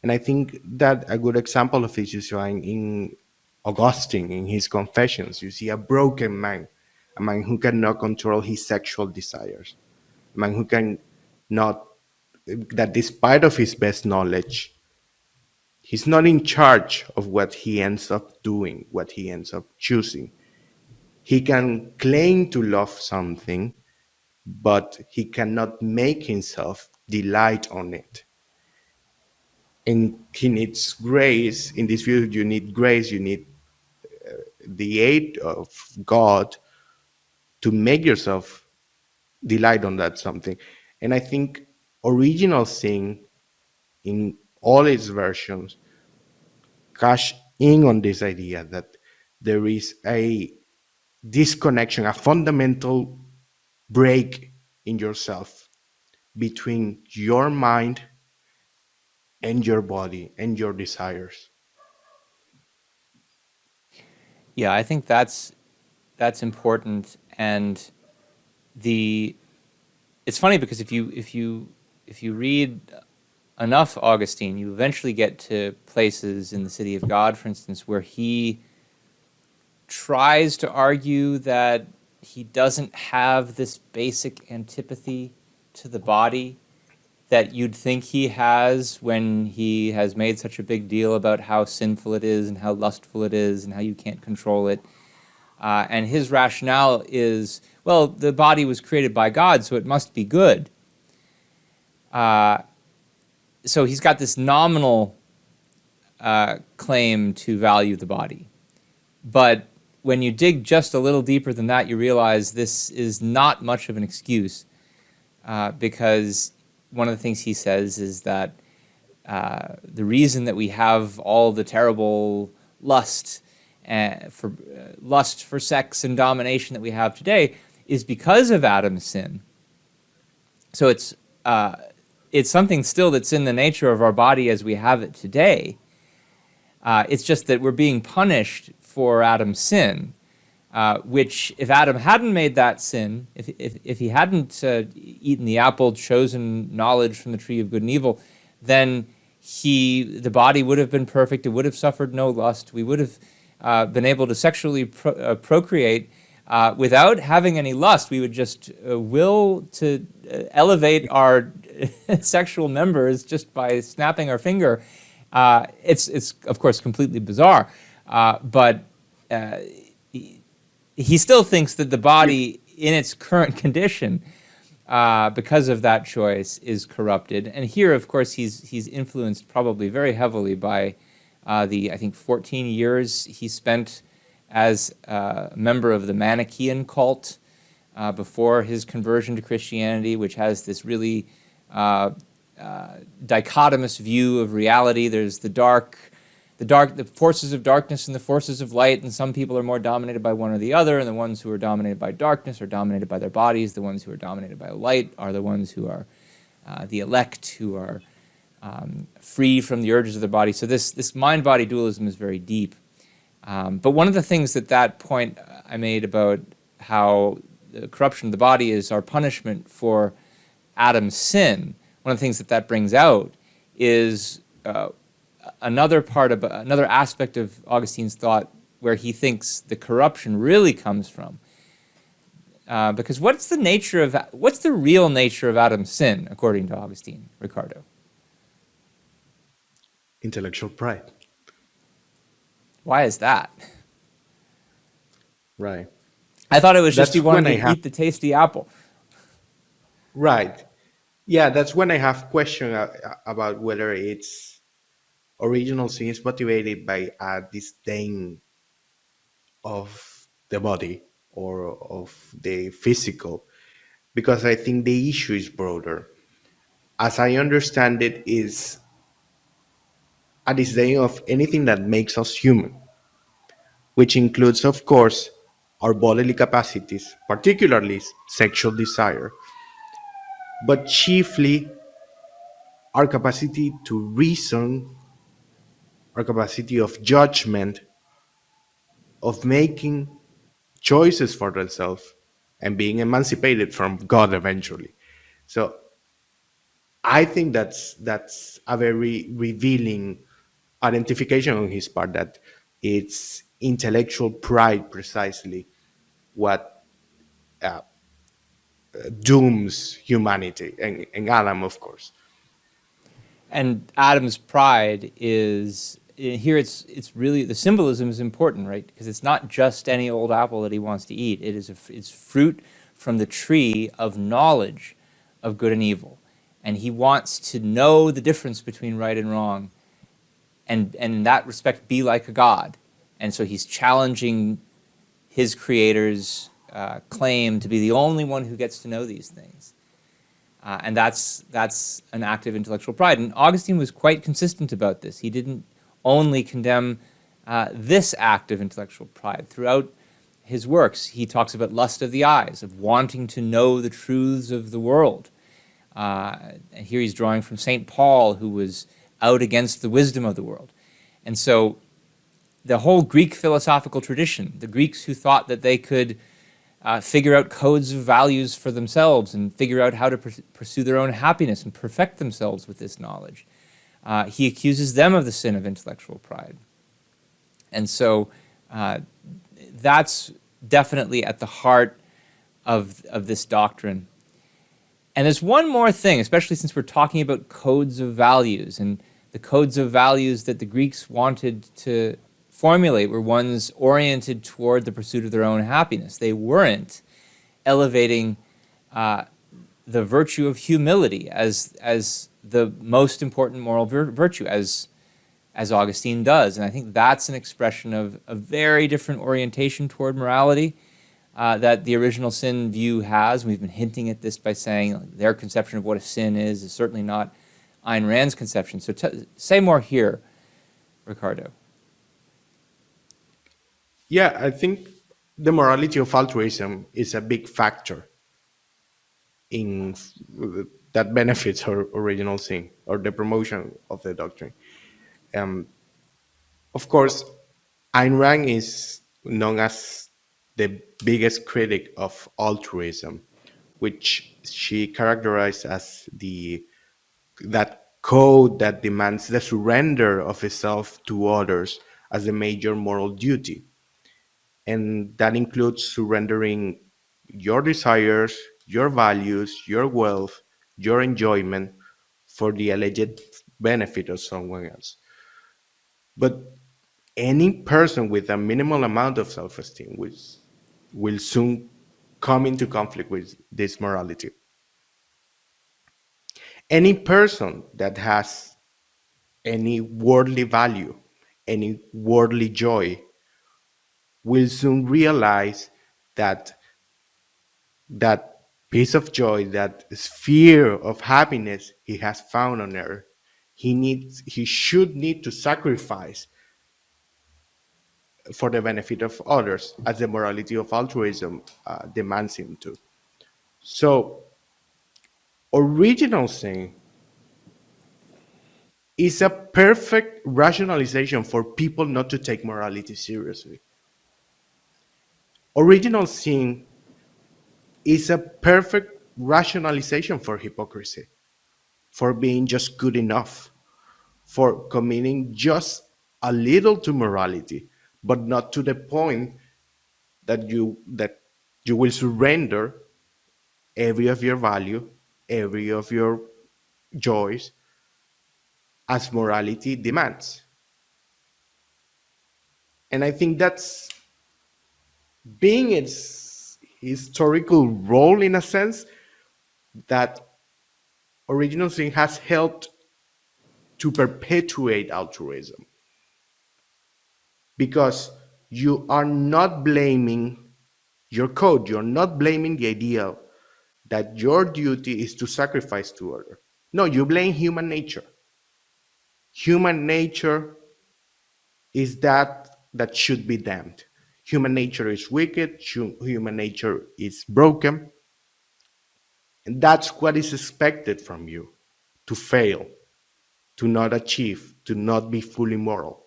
And I think that a good example of this is found in Augustine in his Confessions. You see a broken man, a man who cannot control his sexual desires, a man who can not, that despite of his best knowledge, he's not in charge of what he ends up doing, what he ends up choosing. He can claim to love something, but he cannot make himself delight on it. And he needs grace. In this view, you need grace, you need the aid of God to make yourself delight on that something. And I think original sin in all its versions cash in on this idea that there is a disconnection, a fundamental break in yourself between your mind and your body and your desires. Yeah, I think that's important. And the it's funny because if you read enough Augustine, you eventually get to places in the City of God, for instance, where he tries to argue that he doesn't have this basic antipathy to the body that you'd think he has when he has made such a big deal about how sinful it is and how lustful it is and how you can't control it. And his rationale is, well, the body was created by God, so it must be good. So he's got this nominal claim to value the body. But when you dig just a little deeper than that, you realize this is not much of an excuse, because one of the things he says is that the reason that we have all the terrible lust for sex and domination that we have today is because of Adam's sin. So it's something still that's in the nature of our body as we have it today. It's just that we're being punished for Adam's sin, which if Adam hadn't made that sin, if he hadn't eaten the apple, chosen knowledge from the tree of good and evil, then the body would have been perfect. It would have suffered no lust. We would have been able to sexually procreate without having any lust. We would just will to elevate our sexual members just by snapping our finger. It's of course completely bizarre, but he still thinks that the body in its current condition, because of that choice, is corrupted. And here, of course, he's influenced probably very heavily by I think 14 years he spent as a member of the Manichaean cult before his conversion to Christianity, which has this really dichotomous view of reality. There's the forces of darkness and the forces of light, and some people are more dominated by one or the other, and the ones who are dominated by darkness are dominated by their bodies. The ones who are dominated by light are the ones who are the elect, who are free from the urges of their body. So this mind-body dualism is very deep. But one of the things that point I made about how the corruption of the body is our punishment for Adam's sin, one of the things that brings out is another aspect of Augustine's thought where he thinks the corruption really comes from. Because what's the real nature of Adam's sin, according to Augustine, Ricardo? Intellectual pride. Why is that? Right. I thought it was just That's he wanted when to eat the tasty apple. Right. Yeah, that's when I have question about whether its original sin is motivated by a disdain of the body or of the physical, because I think the issue is broader. As I understand it, is a disdain of anything that makes us human, which includes, of course, our bodily capacities, particularly sexual desire, but chiefly our capacity to reason, our capacity of judgment, of making choices for themselves and being emancipated from God eventually. So I think that's a very revealing identification on his part, that it's intellectual pride precisely what dooms humanity, and Adam, of course. And Adam's pride is here. It's really, the symbolism is important, right? Because it's not just any old apple that he wants to eat. It's fruit from the tree of knowledge of good and evil, and he wants to know the difference between right and wrong, and in that respect be like a god. And so he's challenging his creator's claim to be the only one who gets to know these things. And that's an act of intellectual pride. And Augustine was quite consistent about this. He didn't only condemn this act of intellectual pride. Throughout his works, he talks about lust of the eyes, of wanting to know the truths of the world. And here he's drawing from St. Paul, who was out against the wisdom of the world. And so the whole Greek philosophical tradition, the Greeks who thought that they could figure out codes of values for themselves and figure out how to pursue their own happiness and perfect themselves with this knowledge. He accuses them of the sin of intellectual pride. And so that's definitely at the heart of this doctrine. And there's one more thing, especially since we're talking about codes of values, and the codes of values that the Greeks wanted to formulate were ones oriented toward the pursuit of their own happiness. They weren't elevating the virtue of humility as the most important moral virtue, as Augustine does. And I think that's an expression of a very different orientation toward morality that the original sin view has. We've been hinting at this by saying their conception of what a sin is certainly not Ayn Rand's conception. So say more here, Ricardo. Yeah, I think the morality of altruism is a big factor in that benefits our original sin or the promotion of the doctrine. Um, of course, Ayn Rand is known as the biggest critic of altruism, which she characterized as that code that demands the surrender of a self to others as a major moral duty. And that includes surrendering your desires, your values, your wealth, your enjoyment for the alleged benefit of someone else. But any person with a minimal amount of self-esteem will soon come into conflict with this morality. Any person that has any worldly value, any worldly joy, will soon realize that that piece of joy, that sphere of happiness he has found on earth, he should need to sacrifice for the benefit of others, as the morality of altruism demands him to. So, original sin is a perfect rationalization for people not to take morality seriously. Original sin is a perfect rationalization for hypocrisy, for being just good enough, for committing just a little to morality, but not to the point that you will surrender every of your value, every of your joys, as morality demands. And I think that's being its historical role, in a sense, that original sin has helped to perpetuate altruism, because you are not blaming your code, you're not blaming the idea that your duty is to sacrifice to others. No, you blame human nature. Human nature is that should be damned. Human nature is wicked, human nature is broken, and that's what is expected from you: to fail, to not achieve, to not be fully moral.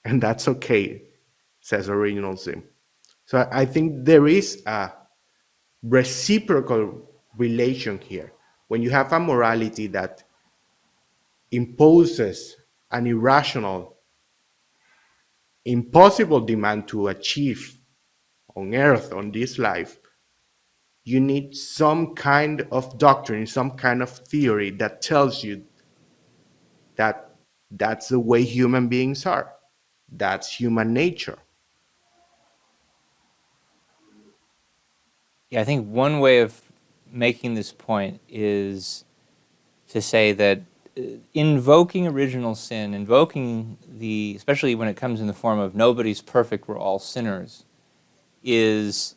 And that's okay, says original sin. So I think there is a reciprocal relation here. When you have a morality that imposes an irrational, impossible demand to achieve on earth, on this life, you need some kind of doctrine, some kind of theory that tells you that that's the way human beings are. That's human nature. Yeah, I think one way of making this point is to say that invoking original sin, invoking especially when it comes in the form of nobody's perfect, we're all sinners, is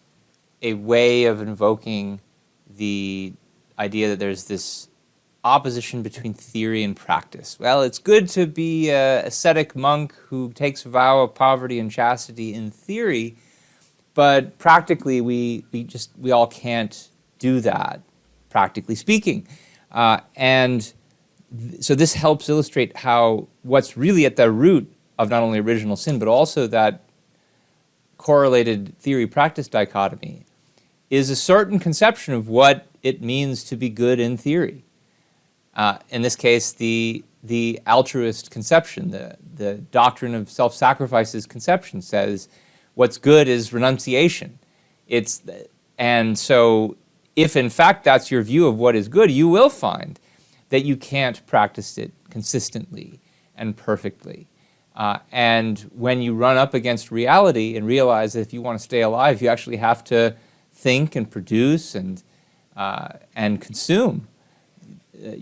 a way of invoking the idea that there's this opposition between theory and practice. Well, it's good to be an ascetic monk who takes a vow of poverty and chastity in theory, but practically we all can't do that, practically speaking. So this helps illustrate how what's really at the root of not only original sin, but also that correlated theory-practice dichotomy is a certain conception of what it means to be good in theory. In this case, the altruist conception, the doctrine of self-sacrifice's conception says, what's good is renunciation. And so if in fact that's your view of what is good, you will find that you can't practice it consistently and perfectly. And when you run up against reality and realize that if you want to stay alive, you actually have to think and produce and consume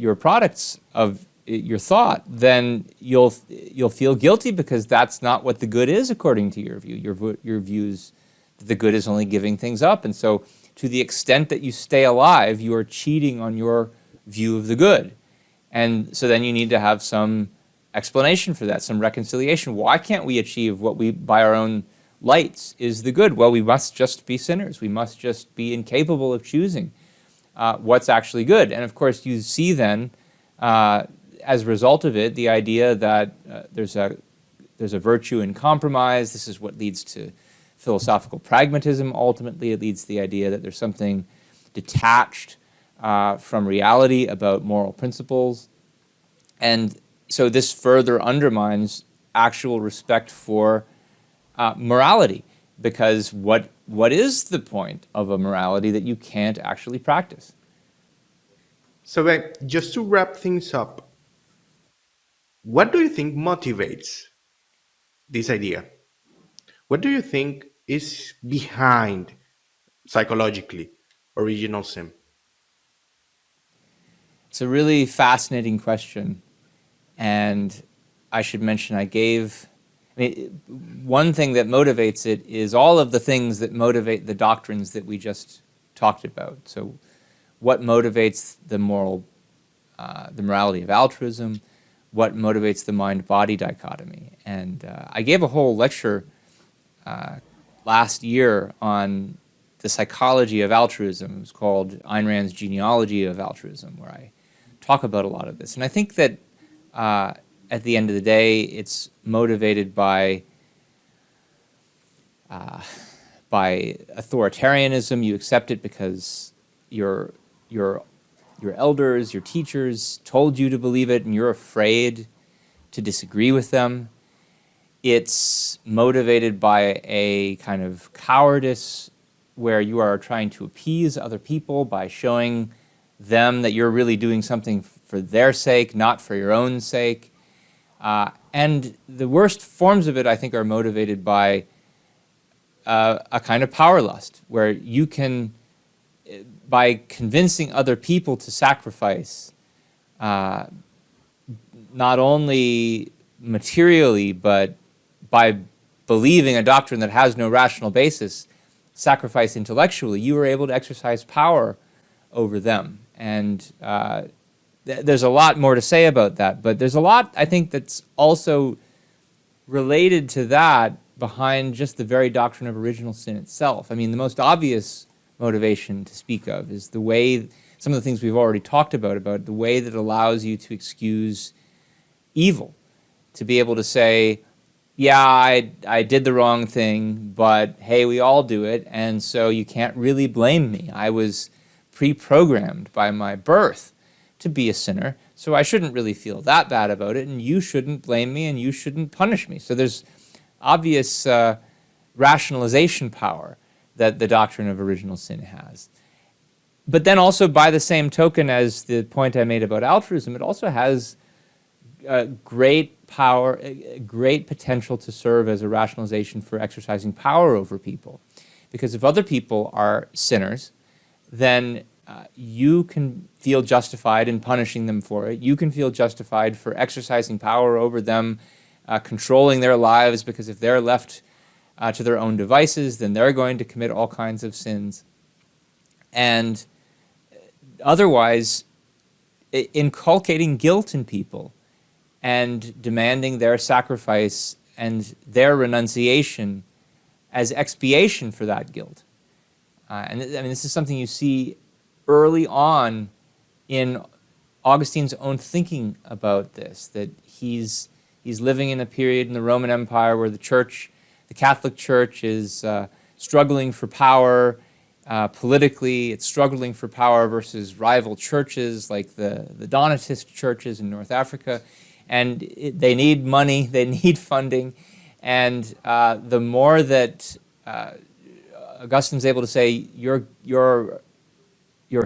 your products of your thought, then you'll feel guilty because that's not what the good is according to your view. Your views that the good is only giving things up, and so to the extent that you stay alive, you are cheating on your view of the good, and so then you need to have some explanation for that, some reconciliation. Why can't we achieve what we, by our own lights, is the good? Well, we must just be sinners. We must just be incapable of choosing what's actually good. And of course, you see then, as a result of it, the idea that there's a virtue in compromise. This is what leads to philosophical pragmatism. Ultimately, it leads to the idea that there's something detached from reality about moral principles. And so this further undermines actual respect for morality, because what is the point of a morality that you can't actually practice? So Ben, just to wrap things up, what do you think motivates this idea? What do you think is behind, psychologically, original sin? It's a really fascinating question. And I should mention, one thing that motivates it is all of the things that motivate the doctrines that we just talked about. So what motivates the morality of altruism, what motivates the mind-body dichotomy. And I gave a whole lecture last year on the psychology of altruism. It was called Ayn Rand's Genealogy of Altruism, where I talk about a lot of this. And I think that at the end of the day, it's motivated by authoritarianism. You accept it because your elders, your teachers told you to believe it, and you're afraid to disagree with them. It's motivated by a kind of cowardice where you are trying to appease other people by showing them that you're really doing something for their sake, not for your own sake. And the worst forms of it, I think, are motivated by a kind of power lust, where you can, by convincing other people to sacrifice, not only materially, but by believing a doctrine that has no rational basis, sacrifice intellectually, you are able to exercise power over them. And there's a lot more to say about that, but there's a lot, I think, that's also related to that behind just the very doctrine of original sin itself. I mean, the most obvious motivation to speak of is the way, some of the things we've already talked about the way that allows you to excuse evil, to be able to say, yeah, I did the wrong thing, but hey, we all do it, and so you can't really blame me. I was pre-programmed by my birth to be a sinner, so I shouldn't really feel that bad about it, and you shouldn't blame me, and you shouldn't punish me. So there's obvious rationalization power that the doctrine of original sin has. But then also, by the same token as the point I made about altruism, it also has great power, great potential to serve as a rationalization for exercising power over people. Because if other people are sinners, then you can feel justified in punishing them for it. You can feel justified for exercising power over them, controlling their lives, because if they're left to their own devices, then they're going to commit all kinds of sins. And otherwise, inculcating guilt in people and demanding their sacrifice and their renunciation as expiation for that guilt. And I mean, this is something you see early on in Augustine's own thinking about this, that he's living in a period in the Roman Empire where the church, the Catholic Church, is struggling for power politically. It's struggling for power versus rival churches like the Donatist churches in North Africa. And they need money, they need funding, and the more that Augustine's able to say, you're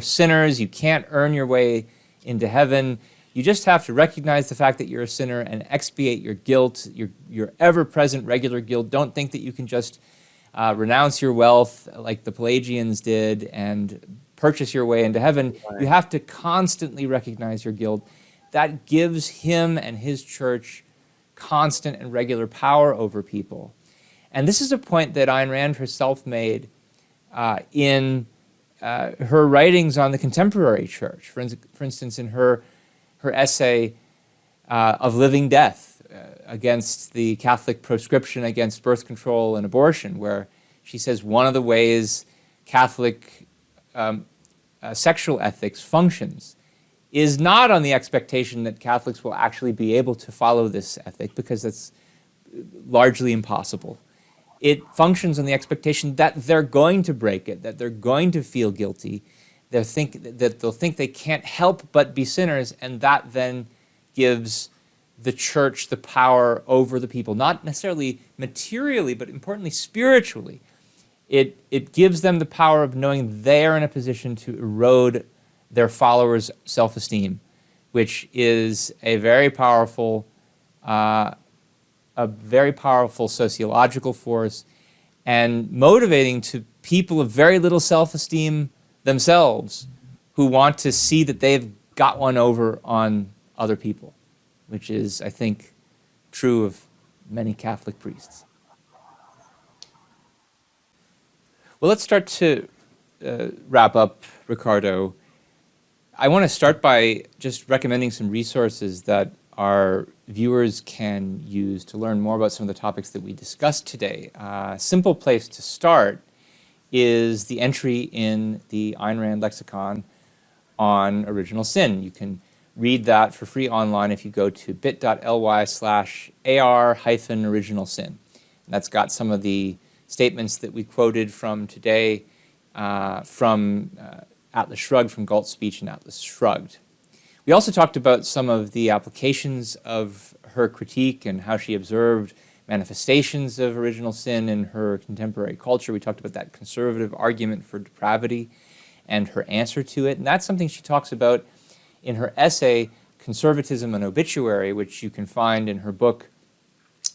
sinners, you can't earn your way into heaven. You just have to recognize the fact that you're a sinner and expiate your guilt, your ever-present regular guilt. Don't think that you can just renounce your wealth like the Pelagians did and purchase your way into heaven. You have to constantly recognize your guilt. That gives him and his church constant and regular power over people. And this is a point that Ayn Rand herself made in her writings on the contemporary church. For instance, in her essay of Living Death against the Catholic proscription against birth control and abortion, where she says one of the ways Catholic sexual ethics functions is not on the expectation that Catholics will actually be able to follow this ethic, because that's largely impossible. It functions on the expectation that they're going to break it, that they're going to feel guilty, they'll think they can't help but be sinners, and that then gives the church the power over the people, not necessarily materially, but importantly spiritually. It gives them the power of knowing they're in a position to erode their followers' self-esteem, which is a very powerful sociological force, and motivating to people of very little self-esteem themselves, who want to see that they've got one over on other people, which is, I think, true of many Catholic priests. Well, let's start to wrap up, Ricardo. I want to start by just recommending some resources that our viewers can use to learn more about some of the topics that we discussed today. A simple place to start is the entry in the Ayn Rand lexicon on original sin. You can read that for free online if you go to bit.ly/AR-original sin. And that's got some of the statements that we quoted from today from Atlas Shrugged, from Galt's speech in Atlas Shrugged. We also talked about some of the applications of her critique and how she observed manifestations of original sin in her contemporary culture. We talked about that conservative argument for depravity and her answer to it. And that's something she talks about in her essay, Conservatism and Obituary, which you can find in her book,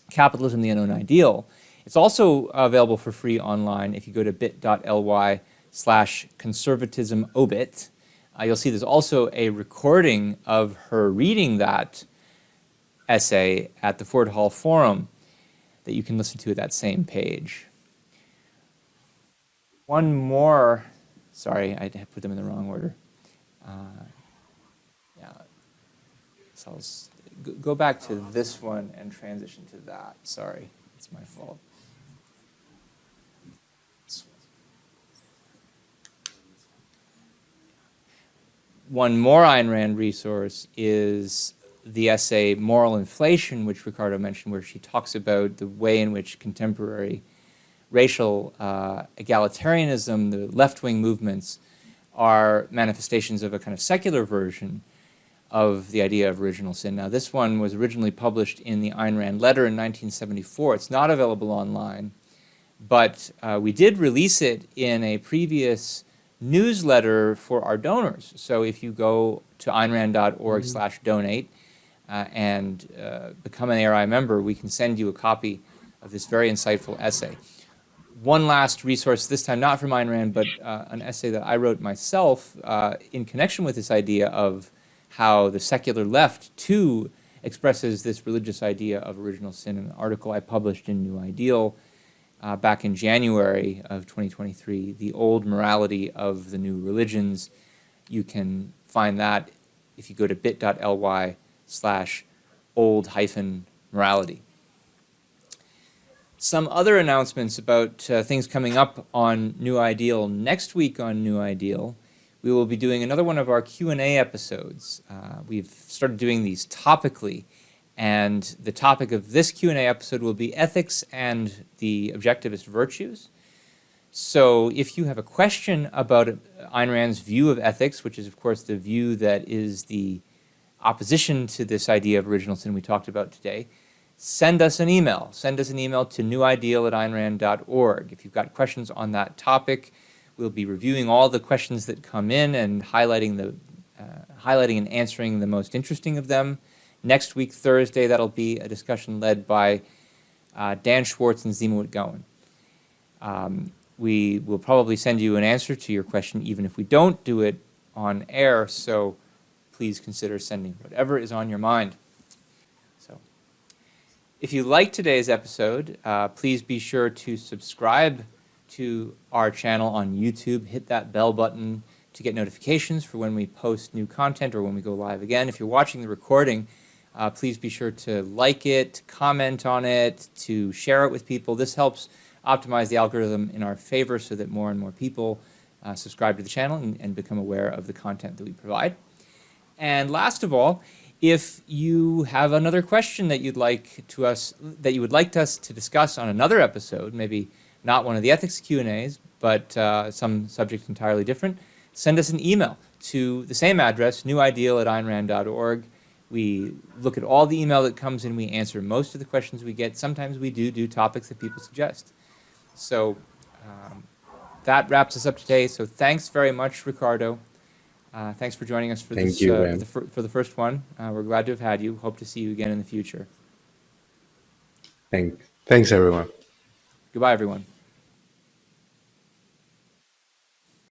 Capitalism, the Unknown Ideal. It's also available for free online if you go to bit.ly/conservatismobit. You'll see there's also a recording of her reading that essay at the Ford Hall Forum that you can listen to at that same page. One more, sorry, I put them in the wrong order. So I'll go back to this one and transition to that. Sorry, it's my fault. One more Ayn Rand resource is the essay Moral Inflation, which Ricardo mentioned, where she talks about the way in which contemporary racial egalitarianism, the left-wing movements, are manifestations of a kind of secular version of the idea of original sin. Now, this one was originally published in the Ayn Rand Letter in 1974. It's not available online, but we did release it in a previous newsletter for our donors. So if you go to aynrand.org/donate and become an ARI member, we can send you a copy of this very insightful essay. One last resource, this time not from Ayn Rand, but an essay that I wrote myself in connection with this idea of how the secular left too expresses this religious idea of original sin, in an article I published in New Ideal back in January of 2023, The Old Morality of the New Religions. You can find that if you go to bit.ly/old-morality. Some other announcements about things coming up on New Ideal. Next week on New Ideal, we will be doing another one of our Q&A episodes. We've started doing these topically, and the topic of this Q&A episode will be ethics and the objectivist virtues. So if you have a question about Ayn Rand's view of ethics, which is of course the view that is the opposition to this idea of original sin we talked about today, send us an email. Send us an email to newideal@aynrand.org. If you've got questions on that topic, we'll be reviewing all the questions that come in and highlighting and answering the most interesting of them. Next week, Thursday, that'll be a discussion led by Dan Schwartz and Zima Goen. We will probably send you an answer to your question even if we don't do it on air, so please consider sending whatever is on your mind. So, if you liked today's episode, please be sure to subscribe to our channel on YouTube. Hit that bell button to get notifications for when we post new content or when we go live again. If you're watching the recording, please be sure to like it, comment on it, to share it with people. This helps optimize the algorithm in our favor so that more and more people subscribe to the channel and become aware of the content that we provide. And last of all, if you have another question that you'd like us to discuss on another episode, maybe not one of the ethics Q&As, but some subject entirely different, send us an email to the same address, newideal@aynrand.org. We look at all the email that comes in. We answer most of the questions we get. Sometimes we do topics that people suggest. So that wraps us up today. So thanks very much, Ricardo. Thanks for joining us for for the first one. We're glad to have had you. Hope to see you again in the future. Thanks, everyone. Goodbye, everyone.